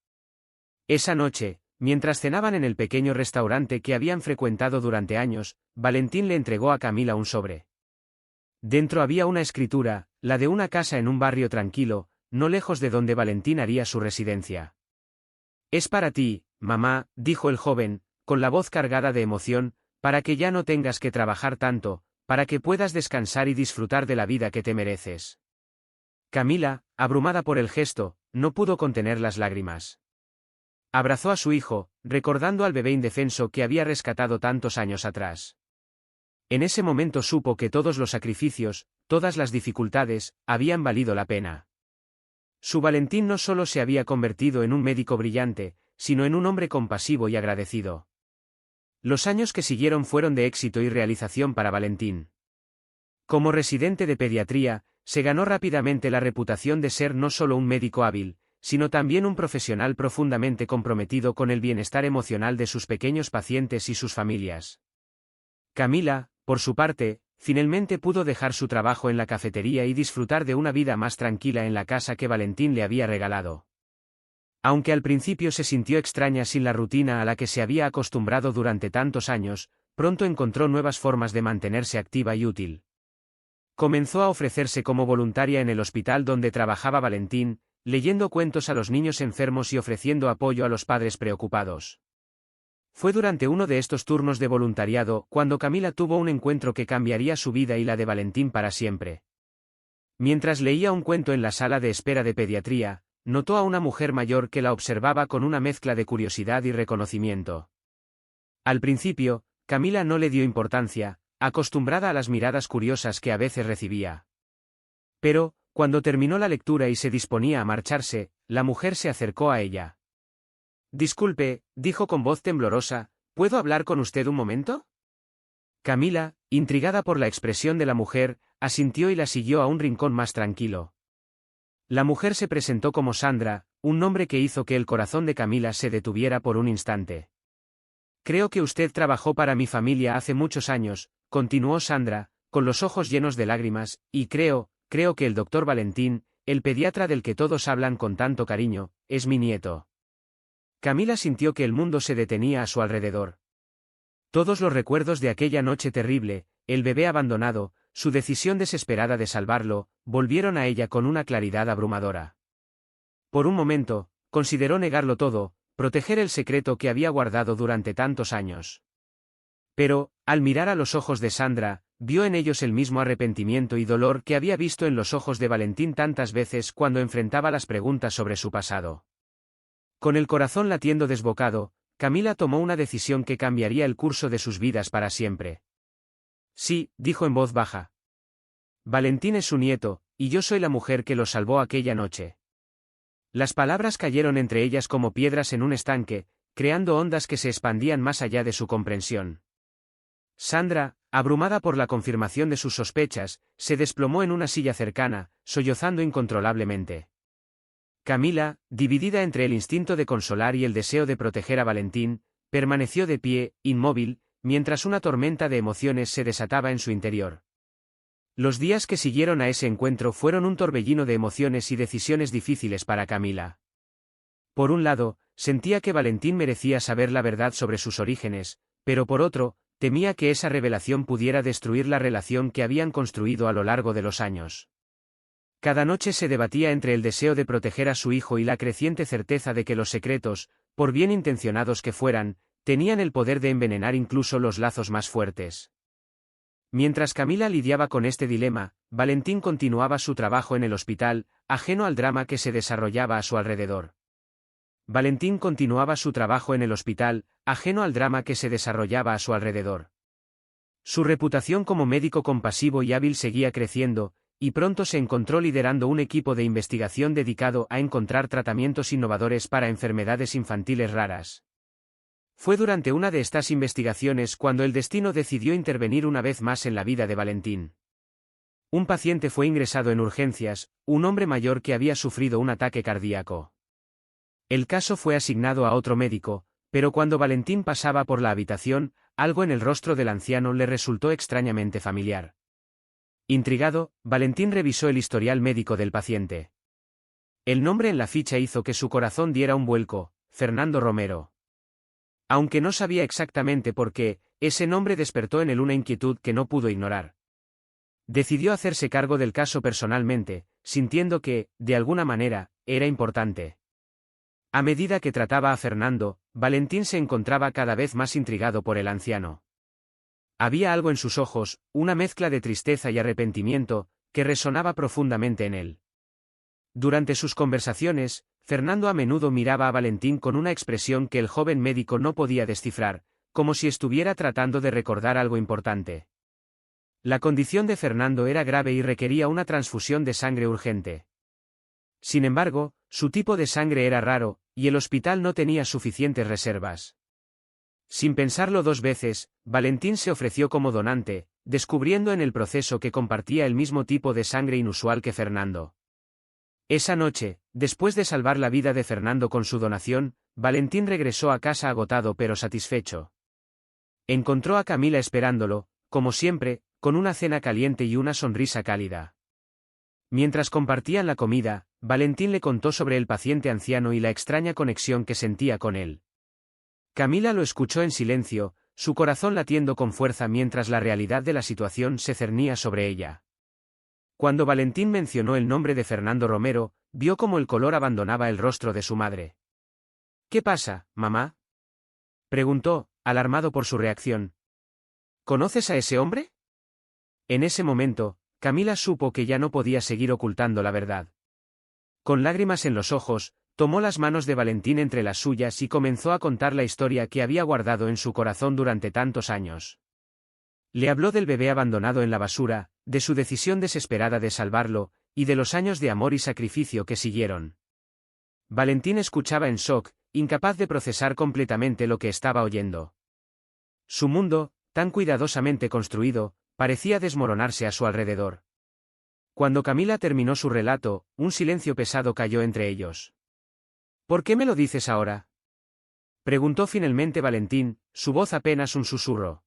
Esa noche, mientras cenaban en el pequeño restaurante que habían frecuentado durante años, Valentín le entregó a Camila un sobre. Dentro había una escritura, la de una casa en un barrio tranquilo, no lejos de donde Valentín haría su residencia. «Es para ti, mamá», dijo el joven, con la voz cargada de emoción, «para que ya no tengas que trabajar tanto, para que puedas descansar y disfrutar de la vida que te mereces». Camila, abrumada por el gesto, no pudo contener las lágrimas. Abrazó a su hijo, recordando al bebé indefenso que había rescatado tantos años atrás. En ese momento supo que todos los sacrificios, todas las dificultades, habían valido la pena. Su Valentín no solo se había convertido en un médico brillante, sino en un hombre compasivo y agradecido. Los años que siguieron fueron de éxito y realización para Valentín. Como residente de pediatría, se ganó rápidamente la reputación de ser no solo un médico hábil, sino también un profesional profundamente comprometido con el bienestar emocional de sus pequeños pacientes y sus familias. Camila, por su parte, finalmente pudo dejar su trabajo en la cafetería y disfrutar de una vida más tranquila en la casa que Valentín le había regalado. Aunque al principio se sintió extraña sin la rutina a la que se había acostumbrado durante tantos años, pronto encontró nuevas formas de mantenerse activa y útil. Comenzó a ofrecerse como voluntaria en el hospital donde trabajaba Valentín, leyendo cuentos a los niños enfermos y ofreciendo apoyo a los padres preocupados. Fue durante uno de estos turnos de voluntariado cuando Camila tuvo un encuentro que cambiaría su vida y la de Valentín para siempre. Mientras leía un cuento en la sala de espera de pediatría, notó a una mujer mayor que la observaba con una mezcla de curiosidad y reconocimiento. Al principio, Camila no le dio importancia, acostumbrada a las miradas curiosas que a veces recibía. Pero, cuando terminó la lectura y se disponía a marcharse, la mujer se acercó a ella. «Disculpe», dijo con voz temblorosa, «¿puedo hablar con usted un momento?». Camila, intrigada por la expresión de la mujer, asintió y la siguió a un rincón más tranquilo. La mujer se presentó como Sandra, un nombre que hizo que el corazón de Camila se detuviera por un instante. «Creo que usted trabajó para mi familia hace muchos años», continuó Sandra, con los ojos llenos de lágrimas, «y creo que el doctor Valentín, el pediatra del que todos hablan con tanto cariño, es mi nieto». Camila sintió que el mundo se detenía a su alrededor. Todos los recuerdos de aquella noche terrible, el bebé abandonado, su decisión desesperada de salvarlo, volvieron a ella con una claridad abrumadora. Por un momento, consideró negarlo todo, proteger el secreto que había guardado durante tantos años. Pero, al mirar a los ojos de Sandra, vio en ellos el mismo arrepentimiento y dolor que había visto en los ojos de Valentín tantas veces cuando enfrentaba las preguntas sobre su pasado. Con el corazón latiendo desbocado, Camila tomó una decisión que cambiaría el curso de sus vidas para siempre. «Sí», dijo en voz baja. «Valentín es su nieto, y yo soy la mujer que lo salvó aquella noche». Las palabras cayeron entre ellas como piedras en un estanque, creando ondas que se expandían más allá de su comprensión. Sandra, abrumada por la confirmación de sus sospechas, se desplomó en una silla cercana, sollozando incontrolablemente. Camila, dividida entre el instinto de consolar y el deseo de proteger a Valentín, permaneció de pie, inmóvil, mientras una tormenta de emociones se desataba en su interior. Los días que siguieron a ese encuentro fueron un torbellino de emociones y decisiones difíciles para Camila. Por un lado, sentía que Valentín merecía saber la verdad sobre sus orígenes, pero por otro, temía que esa revelación pudiera destruir la relación que habían construido a lo largo de los años. Cada noche se debatía entre el deseo de proteger a su hijo y la creciente certeza de que los secretos, por bien intencionados que fueran, tenían el poder de envenenar incluso los lazos más fuertes. Mientras Camila lidiaba con este dilema, Valentín continuaba su trabajo en el hospital, ajeno al drama que se desarrollaba a su alrededor. Valentín continuaba su trabajo en el hospital, ajeno al drama que se desarrollaba a su alrededor. Su reputación como médico compasivo y hábil seguía creciendo, y pronto se encontró liderando un equipo de investigación dedicado a encontrar tratamientos innovadores para enfermedades infantiles raras. Fue durante una de estas investigaciones cuando el destino decidió intervenir una vez más en la vida de Valentín. Un paciente fue ingresado en urgencias, un hombre mayor que había sufrido un ataque cardíaco. El caso fue asignado a otro médico, pero cuando Valentín pasaba por la habitación, algo en el rostro del anciano le resultó extrañamente familiar. Intrigado, Valentín revisó el historial médico del paciente. El nombre en la ficha hizo que su corazón diera un vuelco: Fernando Romero. Aunque no sabía exactamente por qué, ese nombre despertó en él una inquietud que no pudo ignorar. Decidió hacerse cargo del caso personalmente, sintiendo que, de alguna manera, era importante. A medida que trataba a Fernando, Valentín se encontraba cada vez más intrigado por el anciano. Había algo en sus ojos, una mezcla de tristeza y arrepentimiento, que resonaba profundamente en él. Durante sus conversaciones, Fernando a menudo miraba a Valentín con una expresión que el joven médico no podía descifrar, como si estuviera tratando de recordar algo importante. La condición de Fernando era grave y requería una transfusión de sangre urgente. Sin embargo, su tipo de sangre era raro, y el hospital no tenía suficientes reservas. Sin pensarlo dos veces, Valentín se ofreció como donante, descubriendo en el proceso que compartía el mismo tipo de sangre inusual que Fernando. Esa noche, después de salvar la vida de Fernando con su donación, Valentín regresó a casa agotado pero satisfecho. Encontró a Camila esperándolo, como siempre, con una cena caliente y una sonrisa cálida. Mientras compartían la comida, Valentín le contó sobre el paciente anciano y la extraña conexión que sentía con él. Camila lo escuchó en silencio, su corazón latiendo con fuerza mientras la realidad de la situación se cernía sobre ella. Cuando Valentín mencionó el nombre de Fernando Romero, vio cómo el color abandonaba el rostro de su madre. «¿Qué pasa, mamá?», Preguntó, alarmado por su reacción. ¿Conoces a ese hombre? En ese momento, Camila supo que ya no podía seguir ocultando la verdad. Con lágrimas en los ojos, tomó las manos de Valentín entre las suyas y comenzó a contar la historia que había guardado en su corazón durante tantos años. Le habló del bebé abandonado en la basura, de su decisión desesperada de salvarlo, y de los años de amor y sacrificio que siguieron. Valentín escuchaba en shock, incapaz de procesar completamente lo que estaba oyendo. Su mundo, tan cuidadosamente construido, parecía desmoronarse a su alrededor. Cuando Camila terminó su relato, un silencio pesado cayó entre ellos. ¿Por qué me lo dices ahora?, preguntó finalmente Valentín, su voz apenas un susurro.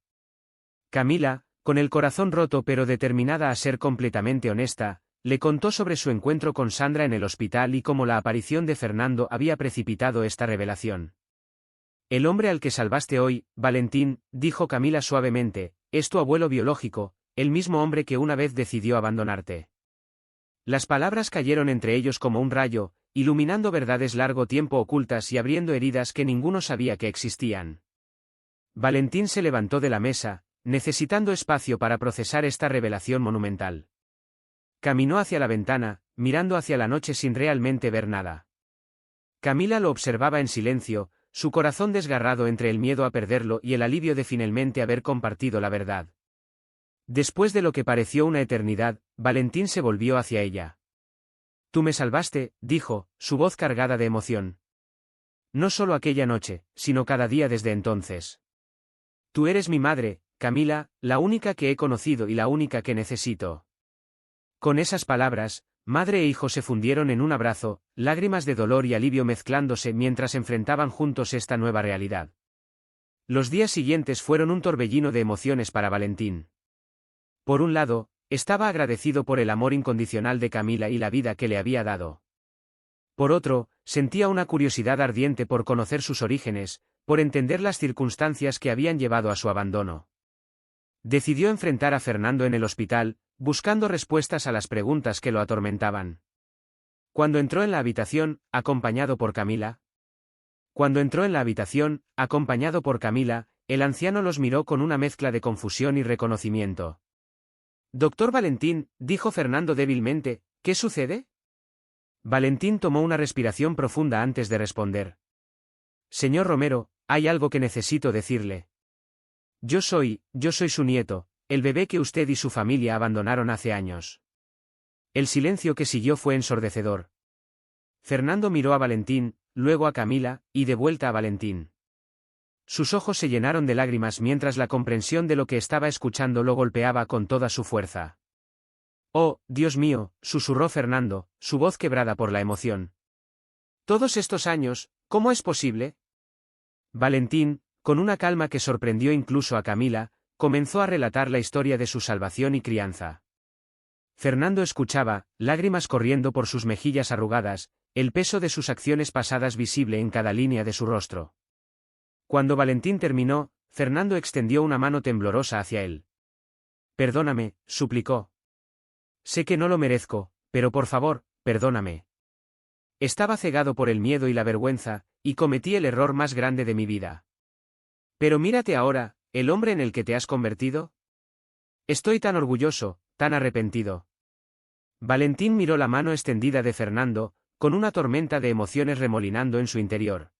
Camila, con el corazón roto pero determinada a ser completamente honesta, le contó sobre su encuentro con Sandra en el hospital y cómo la aparición de Fernando había precipitado esta revelación. El hombre al que salvaste hoy, Valentín, dijo Camila suavemente, es tu abuelo biológico, el mismo hombre que una vez decidió abandonarte. Las palabras cayeron entre ellos como un rayo, iluminando verdades largo tiempo ocultas y abriendo heridas que ninguno sabía que existían. Valentín se levantó de la mesa, necesitando espacio para procesar esta revelación monumental. Caminó hacia la ventana, mirando hacia la noche sin realmente ver nada. Camila lo observaba en silencio, su corazón desgarrado entre el miedo a perderlo y el alivio de finalmente haber compartido la verdad. Después de lo que pareció una eternidad, Valentín se volvió hacia ella. Tú me salvaste, dijo, su voz cargada de emoción. No solo aquella noche, sino cada día desde entonces. Tú eres mi madre, Camila, la única que he conocido y la única que necesito. Con esas palabras, madre e hijo se fundieron en un abrazo, lágrimas de dolor y alivio mezclándose mientras enfrentaban juntos esta nueva realidad. Los días siguientes fueron un torbellino de emociones para Valentín. Por un lado, estaba agradecido por el amor incondicional de Camila y la vida que le había dado. Por otro, sentía una curiosidad ardiente por conocer sus orígenes, por entender las circunstancias que habían llevado a su abandono. Decidió enfrentar a Fernando en el hospital, buscando respuestas a las preguntas que lo atormentaban. Cuando entró en la habitación, acompañado por Camila, el anciano los miró con una mezcla de confusión y reconocimiento. Doctor Valentín, dijo Fernando débilmente, ¿qué sucede? Valentín tomó una respiración profunda antes de responder. Señor Romero, hay algo que necesito decirle. Yo soy su nieto, el bebé que usted y su familia abandonaron hace años. El silencio que siguió fue ensordecedor. Fernando miró a Valentín, luego a Camila, y de vuelta a Valentín. Sus ojos se llenaron de lágrimas mientras la comprensión de lo que estaba escuchando lo golpeaba con toda su fuerza. Oh, Dios mío, susurró Fernando, su voz quebrada por la emoción. Todos estos años, ¿cómo es posible? Valentín, con una calma que sorprendió incluso a Camila, comenzó a relatar la historia de su salvación y crianza. Fernando escuchaba, lágrimas corriendo por sus mejillas arrugadas, el peso de sus acciones pasadas visible en cada línea de su rostro. Cuando Valentín terminó, Fernando extendió una mano temblorosa hacia él. Perdóname, suplicó. Sé que no lo merezco, pero por favor, perdóname. Estaba cegado por el miedo y la vergüenza, y cometí el error más grande de mi vida. Pero mírate ahora, el hombre en el que te has convertido. Estoy tan orgulloso, tan arrepentido. Valentín miró la mano extendida de Fernando, con una tormenta de emociones remolinando en su interior.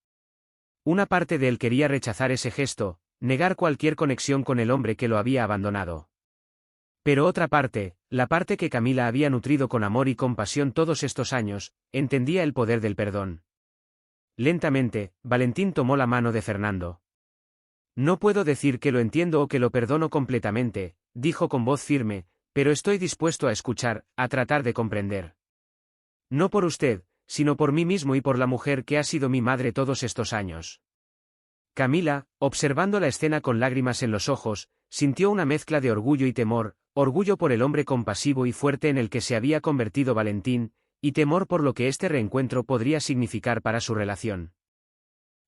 Una parte de él quería rechazar ese gesto, negar cualquier conexión con el hombre que lo había abandonado. Pero otra parte, la parte que Camila había nutrido con amor y compasión todos estos años, entendía el poder del perdón. Lentamente, Valentín tomó la mano de Fernando. No puedo decir que lo entiendo o que lo perdono completamente, dijo con voz firme, pero estoy dispuesto a escuchar, a tratar de comprender. No por usted, sino por mí mismo y por la mujer que ha sido mi madre todos estos años. Camila, observando la escena con lágrimas en los ojos, sintió una mezcla de orgullo y temor, orgullo por el hombre compasivo y fuerte en el que se había convertido Valentín, y temor por lo que este reencuentro podría significar para su relación.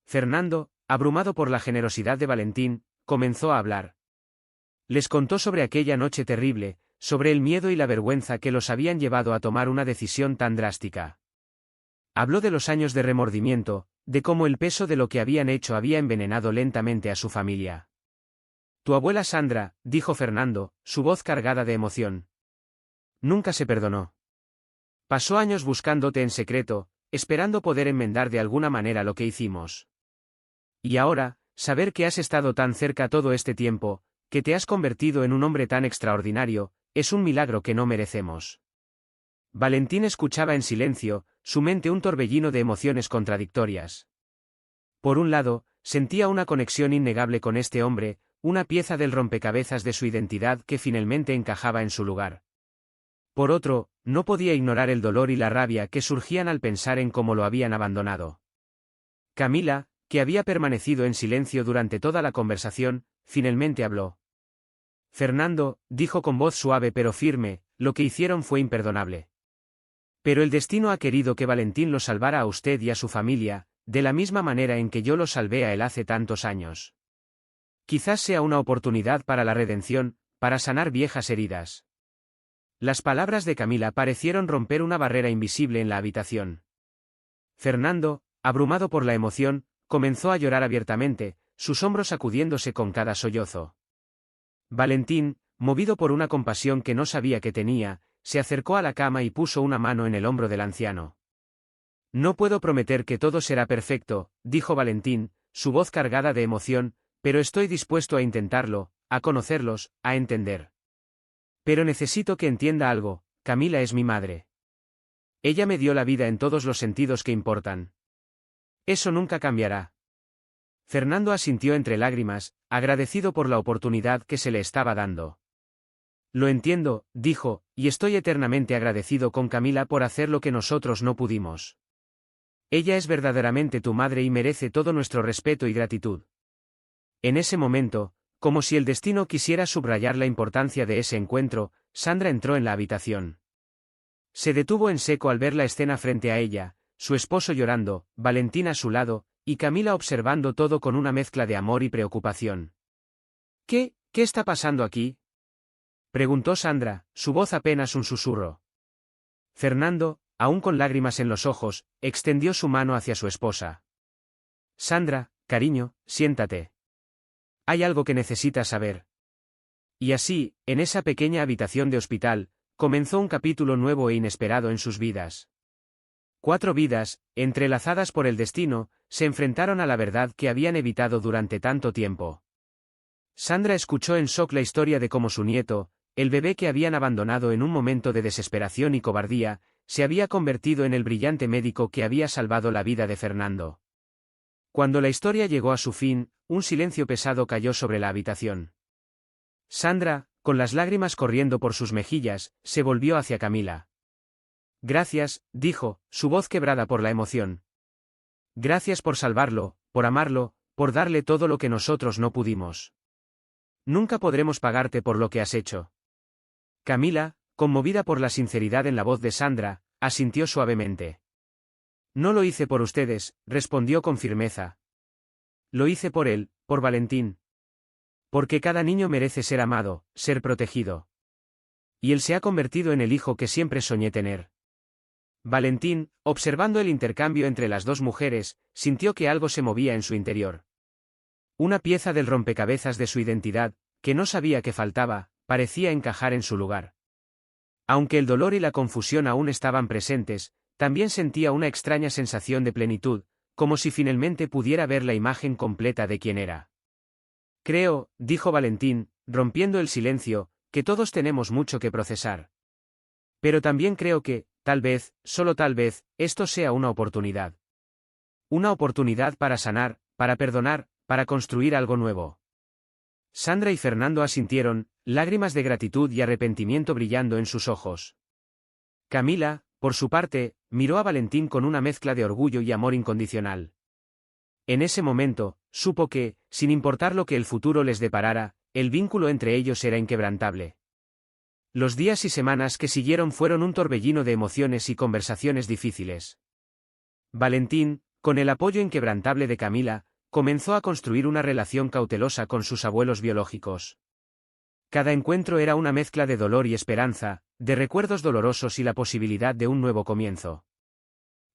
Fernando, abrumado por la generosidad de Valentín, comenzó a hablar. Les contó sobre aquella noche terrible, sobre el miedo y la vergüenza que los habían llevado a tomar una decisión tan drástica. Habló de los años de remordimiento, de cómo el peso de lo que habían hecho había envenenado lentamente a su familia. Tu abuela Sandra, dijo Fernando, su voz cargada de emoción. Nunca se perdonó. Pasó años buscándote en secreto, esperando poder enmendar de alguna manera lo que hicimos. Y ahora, saber que has estado tan cerca todo este tiempo, que te has convertido en un hombre tan extraordinario, es un milagro que no merecemos. Valentín escuchaba en silencio, su mente un torbellino de emociones contradictorias. Por un lado, sentía una conexión innegable con este hombre, una pieza del rompecabezas de su identidad que finalmente encajaba en su lugar. Por otro, no podía ignorar el dolor y la rabia que surgían al pensar en cómo lo habían abandonado. Camila, que había permanecido en silencio durante toda la conversación, finalmente habló. Fernando, dijo con voz suave pero firme, lo que hicieron fue imperdonable. Pero el destino ha querido que Valentín lo salvara a usted y a su familia, de la misma manera en que yo lo salvé a él hace tantos años. Quizás sea una oportunidad para la redención, para sanar viejas heridas. Las palabras de Camila parecieron romper una barrera invisible en la habitación. Fernando, abrumado por la emoción, comenzó a llorar abiertamente, sus hombros sacudiéndose con cada sollozo. Valentín, movido por una compasión que no sabía que tenía, se acercó a la cama y puso una mano en el hombro del anciano. No puedo prometer que todo será perfecto, dijo Valentín, su voz cargada de emoción, pero estoy dispuesto a intentarlo, a conocerlos, a entender. Pero necesito que entienda algo, Camila es mi madre. Ella me dio la vida en todos los sentidos que importan. Eso nunca cambiará. Fernando asintió entre lágrimas, agradecido por la oportunidad que se le estaba dando. Lo entiendo, dijo, y estoy eternamente agradecido con Camila por hacer lo que nosotros no pudimos. Ella es verdaderamente tu madre y merece todo nuestro respeto y gratitud. En ese momento, como si el destino quisiera subrayar la importancia de ese encuentro, Sandra entró en la habitación. Se detuvo en seco al ver la escena frente a ella, su esposo llorando, Valentín a su lado, y Camila observando todo con una mezcla de amor y preocupación. ¿Qué está pasando aquí?, preguntó Sandra, su voz apenas un susurro. Fernando, aún con lágrimas en los ojos, extendió su mano hacia su esposa. Sandra, cariño, siéntate. Hay algo que necesitas saber. Y así, en esa pequeña habitación de hospital, comenzó un capítulo nuevo e inesperado en sus vidas. 4 vidas, entrelazadas por el destino, se enfrentaron a la verdad que habían evitado durante tanto tiempo. Sandra escuchó en shock la historia de cómo su nieto, el bebé que habían abandonado en un momento de desesperación y cobardía, se había convertido en el brillante médico que había salvado la vida de Fernando. Cuando la historia llegó a su fin, un silencio pesado cayó sobre la habitación. Sandra, con las lágrimas corriendo por sus mejillas, se volvió hacia Camila. Gracias, dijo, su voz quebrada por la emoción. Gracias por salvarlo, por amarlo, por darle todo lo que nosotros no pudimos. Nunca podremos pagarte por lo que has hecho. Camila, conmovida por la sinceridad en la voz de Sandra, asintió suavemente. No lo hice por ustedes, respondió con firmeza. Lo hice por él, por Valentín. Porque cada niño merece ser amado, ser protegido. Y él se ha convertido en el hijo que siempre soñé tener. Valentín, observando el intercambio entre las dos mujeres, sintió que algo se movía en su interior. Una pieza del rompecabezas de su identidad, que no sabía que faltaba, parecía encajar en su lugar. Aunque el dolor y la confusión aún estaban presentes, también sentía una extraña sensación de plenitud, como si finalmente pudiera ver la imagen completa de quién era. Creo, dijo Valentín, rompiendo el silencio, que todos tenemos mucho que procesar. Pero también creo que, tal vez, solo tal vez, esto sea una oportunidad. Una oportunidad para sanar, para perdonar, para construir algo nuevo. Sandra y Fernando asintieron, lágrimas de gratitud y arrepentimiento brillando en sus ojos. Camila, por su parte, miró a Valentín con una mezcla de orgullo y amor incondicional. En ese momento, supo que, sin importar lo que el futuro les deparara, el vínculo entre ellos era inquebrantable. Los días y semanas que siguieron fueron un torbellino de emociones y conversaciones difíciles. Valentín, con el apoyo inquebrantable de Camila, comenzó a construir una relación cautelosa con sus abuelos biológicos. Cada encuentro era una mezcla de dolor y esperanza, de recuerdos dolorosos y la posibilidad de un nuevo comienzo.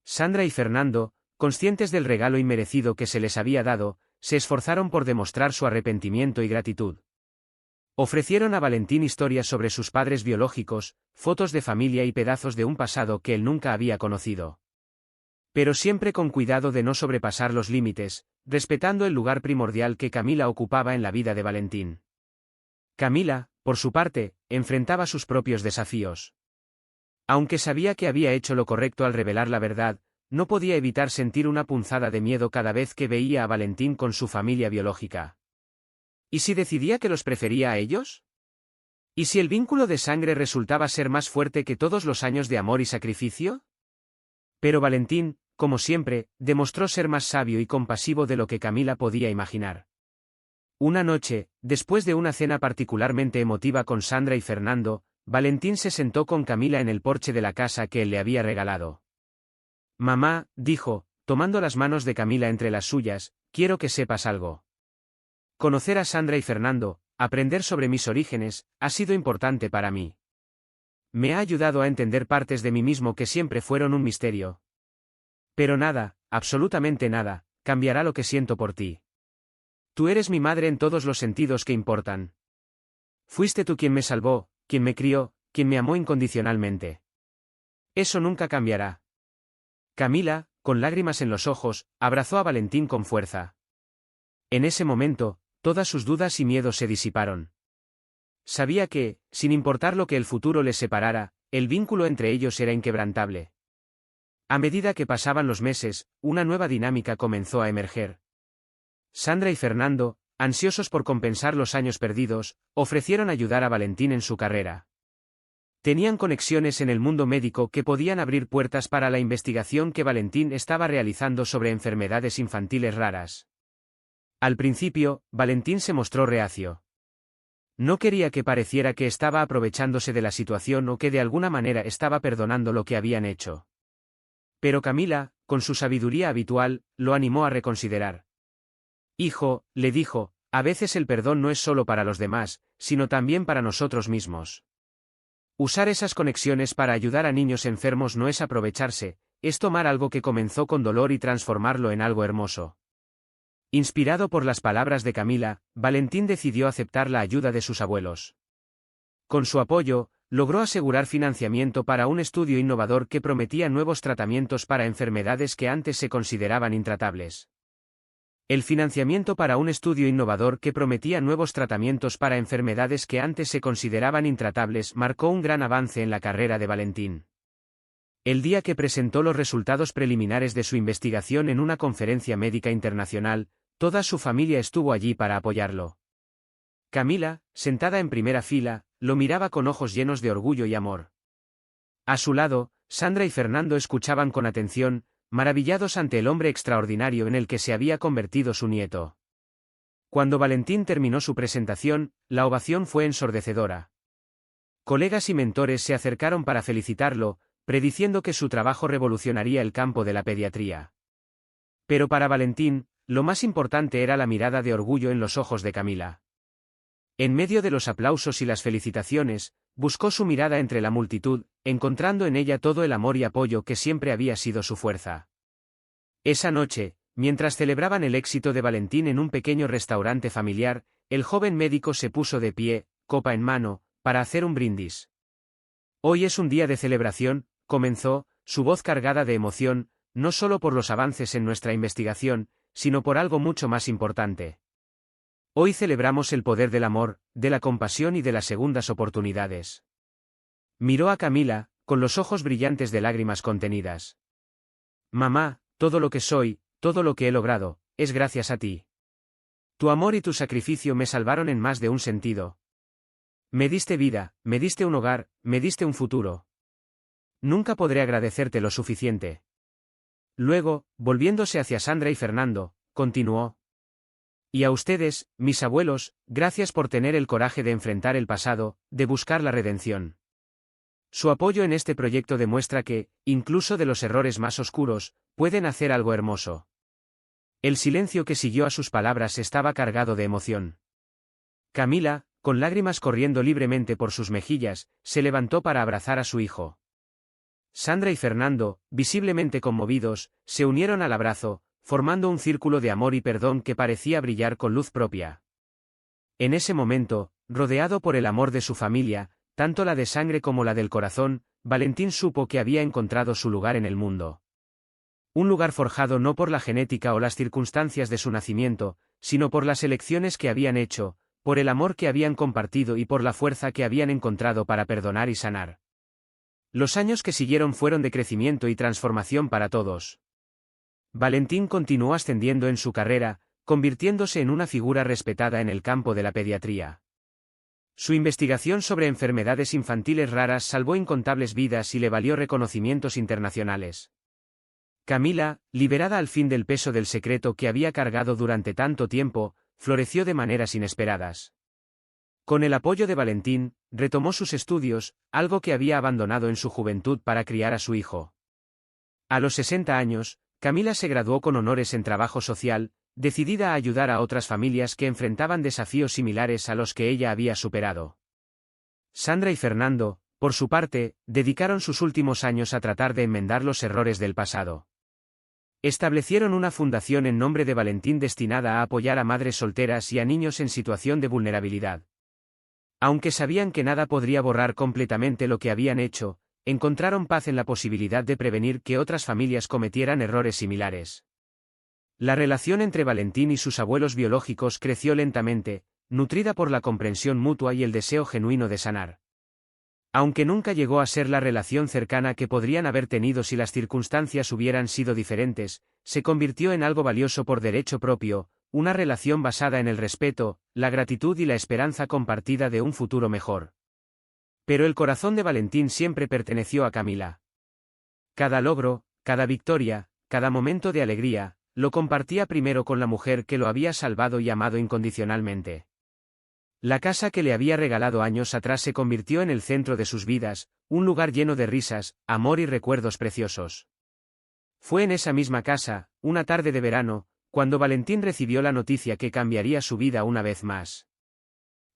Sandra y Fernando, conscientes del regalo inmerecido que se les había dado, se esforzaron por demostrar su arrepentimiento y gratitud. Ofrecieron a Valentín historias sobre sus padres biológicos, fotos de familia y pedazos de un pasado que él nunca había conocido. Pero siempre con cuidado de no sobrepasar los límites, respetando el lugar primordial que Camila ocupaba en la vida de Valentín. Camila, por su parte, enfrentaba sus propios desafíos. Aunque sabía que había hecho lo correcto al revelar la verdad, no podía evitar sentir una punzada de miedo cada vez que veía a Valentín con su familia biológica. ¿Y si decidía que los prefería a ellos? ¿Y si el vínculo de sangre resultaba ser más fuerte que todos los años de amor y sacrificio? Pero Valentín, como siempre, demostró ser más sabio y compasivo de lo que Camila podía imaginar. Una noche, después de una cena particularmente emotiva con Sandra y Fernando, Valentín se sentó con Camila en el porche de la casa que él le había regalado. «Mamá», dijo, tomando las manos de Camila entre las suyas, «quiero que sepas algo. Conocer a Sandra y Fernando, aprender sobre mis orígenes, ha sido importante para mí. Me ha ayudado a entender partes de mí mismo que siempre fueron un misterio. Pero nada, absolutamente nada, cambiará lo que siento por ti. Tú eres mi madre en todos los sentidos que importan. Fuiste tú quien me salvó, quien me crió, quien me amó incondicionalmente. Eso nunca cambiará». Camila, con lágrimas en los ojos, abrazó a Valentín con fuerza. En ese momento, todas sus dudas y miedos se disiparon. Sabía que, sin importar lo que el futuro les separara, el vínculo entre ellos era inquebrantable. A medida que pasaban los meses, una nueva dinámica comenzó a emerger. Sandra y Fernando, ansiosos por compensar los años perdidos, ofrecieron ayudar a Valentín en su carrera. Tenían conexiones en el mundo médico que podían abrir puertas para la investigación que Valentín estaba realizando sobre enfermedades infantiles raras. Al principio, Valentín se mostró reacio. No quería que pareciera que estaba aprovechándose de la situación o que de alguna manera estaba perdonando lo que habían hecho. Pero Camila, con su sabiduría habitual, lo animó a reconsiderar. «Hijo», le dijo, «a veces el perdón no es solo para los demás, sino también para nosotros mismos. Usar esas conexiones para ayudar a niños enfermos no es aprovecharse, es tomar algo que comenzó con dolor y transformarlo en algo hermoso». Inspirado por las palabras de Camila, Valentín decidió aceptar la ayuda de sus abuelos. Con su apoyo, logró asegurar financiamiento para un estudio innovador que prometía nuevos tratamientos para enfermedades que antes se consideraban intratables. El financiamiento para un estudio innovador que prometía nuevos tratamientos para enfermedades que antes se consideraban intratables marcó un gran avance en la carrera de Valentín. El día que presentó los resultados preliminares de su investigación en una conferencia médica internacional, toda su familia estuvo allí para apoyarlo. Camila, sentada en primera fila, lo miraba con ojos llenos de orgullo y amor. A su lado, Sandra y Fernando escuchaban con atención, maravillados ante el hombre extraordinario en el que se había convertido su nieto. Cuando Valentín terminó su presentación, la ovación fue ensordecedora. Colegas y mentores se acercaron para felicitarlo, prediciendo que su trabajo revolucionaría el campo de la pediatría. Pero para Valentín, lo más importante era la mirada de orgullo en los ojos de Camila. En medio de los aplausos y las felicitaciones, buscó su mirada entre la multitud, encontrando en ella todo el amor y apoyo que siempre había sido su fuerza. Esa noche, mientras celebraban el éxito de Valentín en un pequeño restaurante familiar, el joven médico se puso de pie, copa en mano, para hacer un brindis. «Hoy es un día de celebración», comenzó, su voz cargada de emoción, no solo por los avances en nuestra investigación, sino por algo mucho más importante. Hoy celebramos el poder del amor, de la compasión y de las segundas oportunidades. Miró a Camila, con los ojos brillantes de lágrimas contenidas. «Mamá, todo lo que soy, todo lo que he logrado, es gracias a ti. Tu amor y tu sacrificio me salvaron en más de un sentido. Me diste vida, me diste un hogar, me diste un futuro. Nunca podré agradecerte lo suficiente». Luego, volviéndose hacia Sandra y Fernando, continuó. «Y a ustedes, mis abuelos, gracias por tener el coraje de enfrentar el pasado, de buscar la redención. Su apoyo en este proyecto demuestra que, incluso de los errores más oscuros, pueden hacer algo hermoso». El silencio que siguió a sus palabras estaba cargado de emoción. Camila, con lágrimas corriendo libremente por sus mejillas, se levantó para abrazar a su hijo. Sandra y Fernando, visiblemente conmovidos, se unieron al abrazo, formando un círculo de amor y perdón que parecía brillar con luz propia. En ese momento, rodeado por el amor de su familia, tanto la de sangre como la del corazón, Valentín supo que había encontrado su lugar en el mundo. Un lugar forjado no por la genética o las circunstancias de su nacimiento, sino por las elecciones que habían hecho, por el amor que habían compartido y por la fuerza que habían encontrado para perdonar y sanar. Los años que siguieron fueron de crecimiento y transformación para todos. Valentín continuó ascendiendo en su carrera, convirtiéndose en una figura respetada en el campo de la pediatría. Su investigación sobre enfermedades infantiles raras salvó incontables vidas y le valió reconocimientos internacionales. Camila, liberada al fin del peso del secreto que había cargado durante tanto tiempo, floreció de maneras inesperadas. Con el apoyo de Valentín, retomó sus estudios, algo que había abandonado en su juventud para criar a su hijo. A los 60 años, Camila se graduó con honores en trabajo social, decidida a ayudar a otras familias que enfrentaban desafíos similares a los que ella había superado. Sandra y Fernando, por su parte, dedicaron sus últimos años a tratar de enmendar los errores del pasado. Establecieron una fundación en nombre de Valentín destinada a apoyar a madres solteras y a niños en situación de vulnerabilidad. Aunque sabían que nada podría borrar completamente lo que habían hecho, encontraron paz en la posibilidad de prevenir que otras familias cometieran errores similares. La relación entre Valentín y sus abuelos biológicos creció lentamente, nutrida por la comprensión mutua y el deseo genuino de sanar. Aunque nunca llegó a ser la relación cercana que podrían haber tenido si las circunstancias hubieran sido diferentes, se convirtió en algo valioso por derecho propio, una relación basada en el respeto, la gratitud y la esperanza compartida de un futuro mejor. Pero el corazón de Valentín siempre perteneció a Camila. Cada logro, cada victoria, cada momento de alegría, lo compartía primero con la mujer que lo había salvado y amado incondicionalmente. La casa que le había regalado años atrás se convirtió en el centro de sus vidas, un lugar lleno de risas, amor y recuerdos preciosos. Fue en esa misma casa, una tarde de verano, cuando Valentín recibió la noticia que cambiaría su vida una vez más.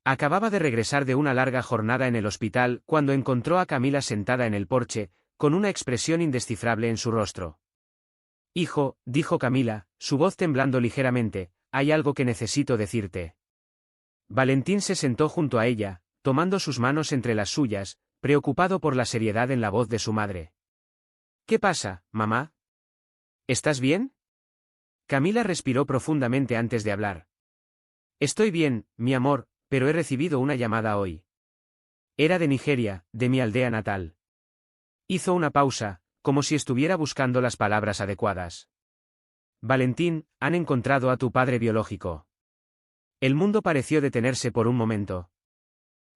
Acababa de regresar de una larga jornada en el hospital cuando encontró a Camila sentada en el porche, con una expresión indescifrable en su rostro. «Hijo», dijo Camila, su voz temblando ligeramente, «hay algo que necesito decirte». Valentín se sentó junto a ella, tomando sus manos entre las suyas, preocupado por la seriedad en la voz de su madre. «¿Qué pasa, mamá? ¿Estás bien?» Camila respiró profundamente antes de hablar. «Estoy bien, mi amor, pero he recibido una llamada hoy. Era de Nigeria, de mi aldea natal». Hizo una pausa, como si estuviera buscando las palabras adecuadas. «Valentín, han encontrado a tu padre biológico». El mundo pareció detenerse por un momento.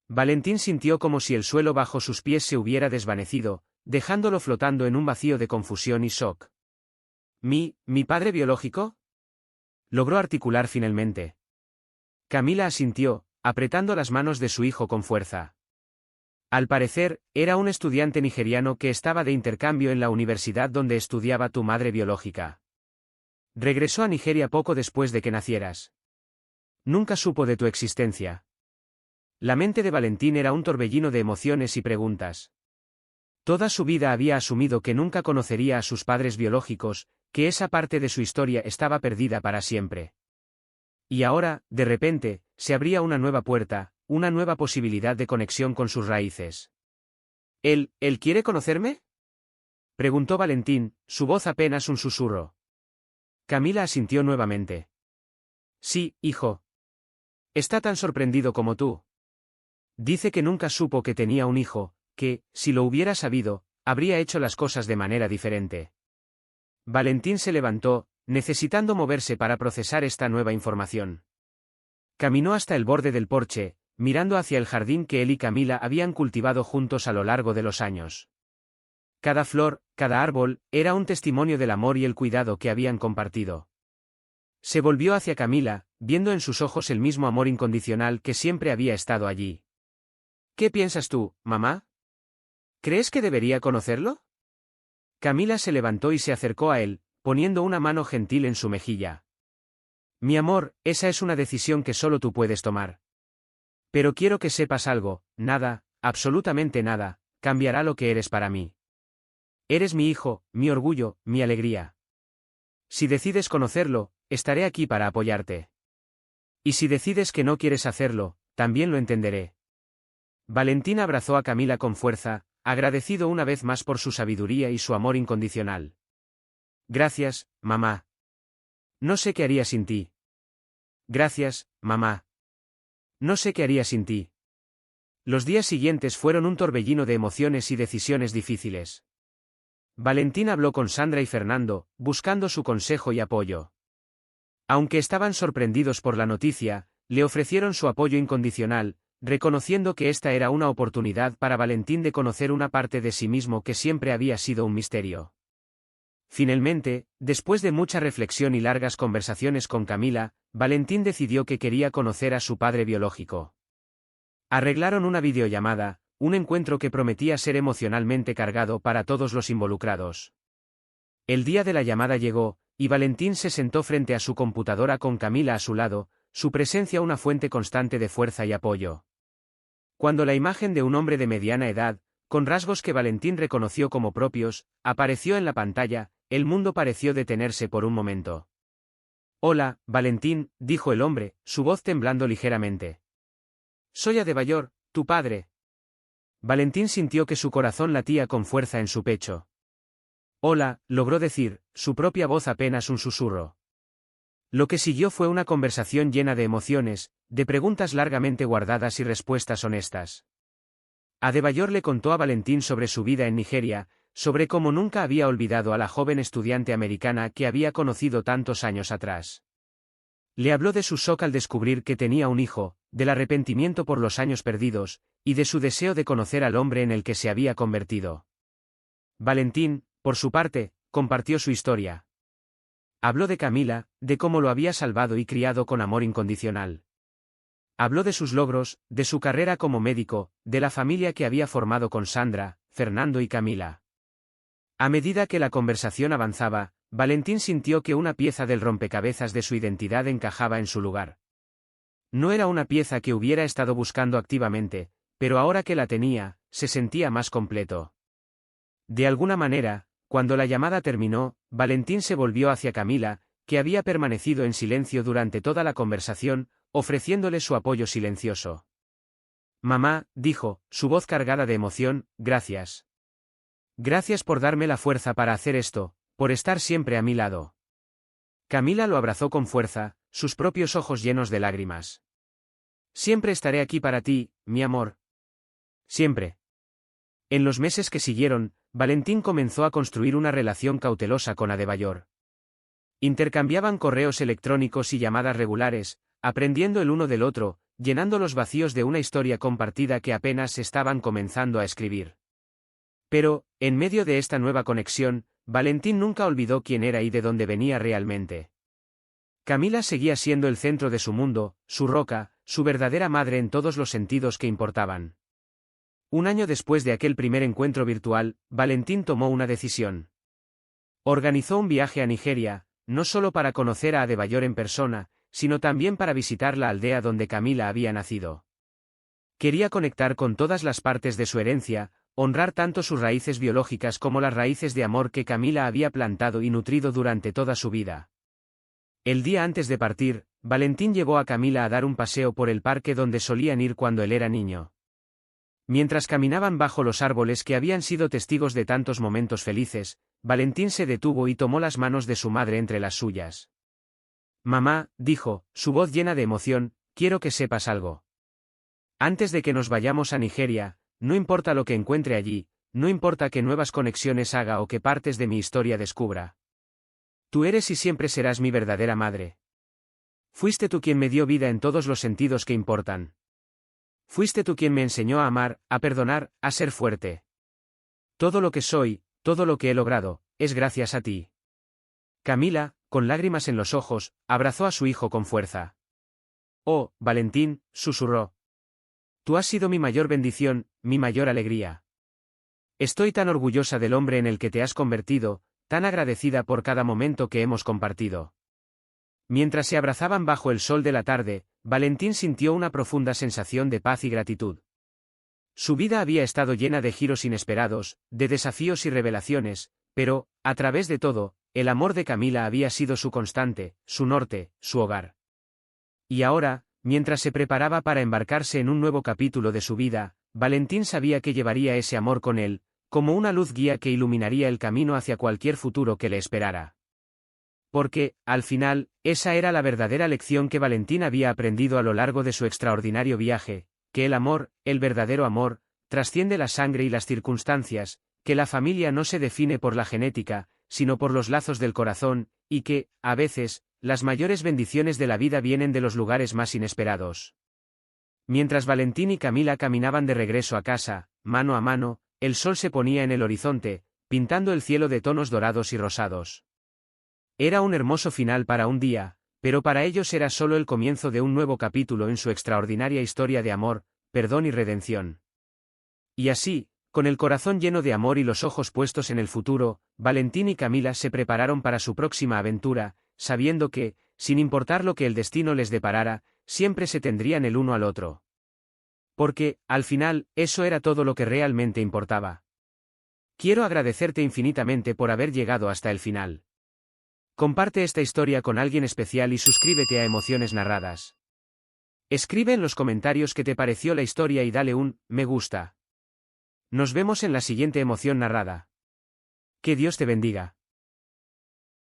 Valentín sintió como si el suelo bajo sus pies se hubiera desvanecido, dejándolo flotando en un vacío de confusión y shock. ¿Mi padre biológico?», logró articular finalmente. Camila asintió, apretando las manos de su hijo con fuerza. Al parecer, era un estudiante nigeriano que estaba de intercambio en la universidad donde estudiaba tu madre biológica. Regresó a Nigeria poco después de que nacieras. Nunca supo de tu existencia. La mente de Valentín era un torbellino de emociones y preguntas. Toda su vida había asumido que nunca conocería a sus padres biológicos, que esa parte de su historia estaba perdida para siempre. Y ahora, de repente, se abría una nueva puerta, una nueva posibilidad de conexión con sus raíces. ¿Él quiere conocerme?», preguntó Valentín, su voz apenas un susurro. Camila asintió nuevamente. «Sí, hijo. Está tan sorprendido como tú. Dice que nunca supo que tenía un hijo, que, si lo hubiera sabido, habría hecho las cosas de manera diferente». Valentín se levantó, necesitando moverse para procesar esta nueva información. Caminó hasta el borde del porche, mirando hacia el jardín que él y Camila habían cultivado juntos a lo largo de los años. Cada flor, cada árbol, era un testimonio del amor y el cuidado que habían compartido. Se volvió hacia Camila, viendo en sus ojos el mismo amor incondicional que siempre había estado allí. «¿Qué piensas tú, mamá? ¿Crees que debería conocerlo?». Camila se levantó y se acercó a él, poniendo una mano gentil en su mejilla. «Mi amor, esa es una decisión que solo tú puedes tomar. Pero quiero que sepas algo, nada, absolutamente nada, cambiará lo que eres para mí. Eres mi hijo, mi orgullo, mi alegría. Si decides conocerlo, estaré aquí para apoyarte. Y si decides que no quieres hacerlo, también lo entenderé. Valentín abrazó a Camila con fuerza, agradecido una vez más por su sabiduría y su amor incondicional. Gracias, mamá. No sé qué haría sin ti. Gracias, mamá. No sé qué haría sin ti. Los días siguientes fueron un torbellino de emociones y decisiones difíciles. Valentín habló con Sandra y Fernando, buscando su consejo y apoyo. Aunque estaban sorprendidos por la noticia, le ofrecieron su apoyo incondicional, reconociendo que esta era una oportunidad para Valentín de conocer una parte de sí mismo que siempre había sido un misterio. Finalmente, después de mucha reflexión y largas conversaciones con Camila, Valentín decidió que quería conocer a su padre biológico. Arreglaron una videollamada, un encuentro que prometía ser emocionalmente cargado para todos los involucrados. El día de la llamada llegó, y Valentín se sentó frente a su computadora con Camila a su lado, su presencia una fuente constante de fuerza y apoyo. Cuando la imagen de un hombre de mediana edad, con rasgos que Valentín reconoció como propios, apareció en la pantalla, el mundo pareció detenerse por un momento. «Hola, Valentín», dijo el hombre, su voz temblando ligeramente. «Soy Adebayor, tu padre». Valentín sintió que su corazón latía con fuerza en su pecho. «Hola», logró decir, su propia voz apenas un susurro. Lo que siguió fue una conversación llena de emociones, de preguntas largamente guardadas y respuestas honestas. Adebayor le contó a Valentín sobre su vida en Nigeria, sobre cómo nunca había olvidado a la joven estudiante americana que había conocido tantos años atrás. Le habló de su shock al descubrir que tenía un hijo, del arrepentimiento por los años perdidos, y de su deseo de conocer al hombre en el que se había convertido. Valentín, por su parte, compartió su historia. Habló de Camila, de cómo lo había salvado y criado con amor incondicional. Habló de sus logros, de su carrera como médico, de la familia que había formado con Sandra, Fernando y Camila. A medida que la conversación avanzaba, Valentín sintió que una pieza del rompecabezas de su identidad encajaba en su lugar. No era una pieza que hubiera estado buscando activamente, pero ahora que la tenía, se sentía más completo. De alguna manera, cuando la llamada terminó, Valentín se volvió hacia Camila, que había permanecido en silencio durante toda la conversación, ofreciéndole su apoyo silencioso. «Mamá», dijo, su voz cargada de emoción, «gracias. Gracias por darme la fuerza para hacer esto, por estar siempre a mi lado». Camila lo abrazó con fuerza, sus propios ojos llenos de lágrimas. «Siempre estaré aquí para ti, mi amor. Siempre». En los meses que siguieron, Valentín comenzó a construir una relación cautelosa con Adebayor. Intercambiaban correos electrónicos y llamadas regulares, aprendiendo el uno del otro, llenando los vacíos de una historia compartida que apenas estaban comenzando a escribir. Pero, en medio de esta nueva conexión, Valentín nunca olvidó quién era y de dónde venía realmente. Camila seguía siendo el centro de su mundo, su roca, su verdadera madre en todos los sentidos que importaban. Un año después de aquel primer encuentro virtual, Valentín tomó una decisión. Organizó un viaje a Nigeria, no solo para conocer a Adebayor en persona, sino también para visitar la aldea donde Camila había nacido. Quería conectar con todas las partes de su herencia, honrar tanto sus raíces biológicas como las raíces de amor que Camila había plantado y nutrido durante toda su vida. El día antes de partir, Valentín llevó a Camila a dar un paseo por el parque donde solían ir cuando él era niño. Mientras caminaban bajo los árboles que habían sido testigos de tantos momentos felices, Valentín se detuvo y tomó las manos de su madre entre las suyas. «Mamá», dijo, su voz llena de emoción, «quiero que sepas algo. Antes de que nos vayamos a Nigeria, no importa lo que encuentre allí, no importa qué nuevas conexiones haga o qué partes de mi historia descubra. Tú eres y siempre serás mi verdadera madre. Fuiste tú quien me dio vida en todos los sentidos que importan. Fuiste tú quien me enseñó a amar, a perdonar, a ser fuerte. Todo lo que soy, todo lo que he logrado, es gracias a ti». Camila, con lágrimas en los ojos, abrazó a su hijo con fuerza. «Oh, Valentín», susurró. «Tú has sido mi mayor bendición, mi mayor alegría. Estoy tan orgullosa del hombre en el que te has convertido, tan agradecida por cada momento que hemos compartido». Mientras se abrazaban bajo el sol de la tarde, Valentín sintió una profunda sensación de paz y gratitud. Su vida había estado llena de giros inesperados, de desafíos y revelaciones, pero, a través de todo, el amor de Camila había sido su constante, su norte, su hogar. Y ahora, mientras se preparaba para embarcarse en un nuevo capítulo de su vida, Valentín sabía que llevaría ese amor con él, como una luz guía que iluminaría el camino hacia cualquier futuro que le esperara. Porque, al final, esa era la verdadera lección que Valentín había aprendido a lo largo de su extraordinario viaje, que el amor, el verdadero amor, trasciende la sangre y las circunstancias, que la familia no se define por la genética, sino por los lazos del corazón, y que, a veces, las mayores bendiciones de la vida vienen de los lugares más inesperados. Mientras Valentín y Camila caminaban de regreso a casa, mano a mano, el sol se ponía en el horizonte, pintando el cielo de tonos dorados y rosados. Era un hermoso final para un día, pero para ellos era solo el comienzo de un nuevo capítulo en su extraordinaria historia de amor, perdón y redención. Y así, con el corazón lleno de amor y los ojos puestos en el futuro, Valentín y Camila se prepararon para su próxima aventura, sabiendo que, sin importar lo que el destino les deparara, siempre se tendrían el uno al otro. Porque, al final, eso era todo lo que realmente importaba. Quiero agradecerte infinitamente por haber llegado hasta el final. Comparte esta historia con alguien especial y suscríbete a Emociones Narradas. Escribe en los comentarios qué te pareció la historia y dale un me gusta. Nos vemos en la siguiente emoción narrada. Que Dios te bendiga.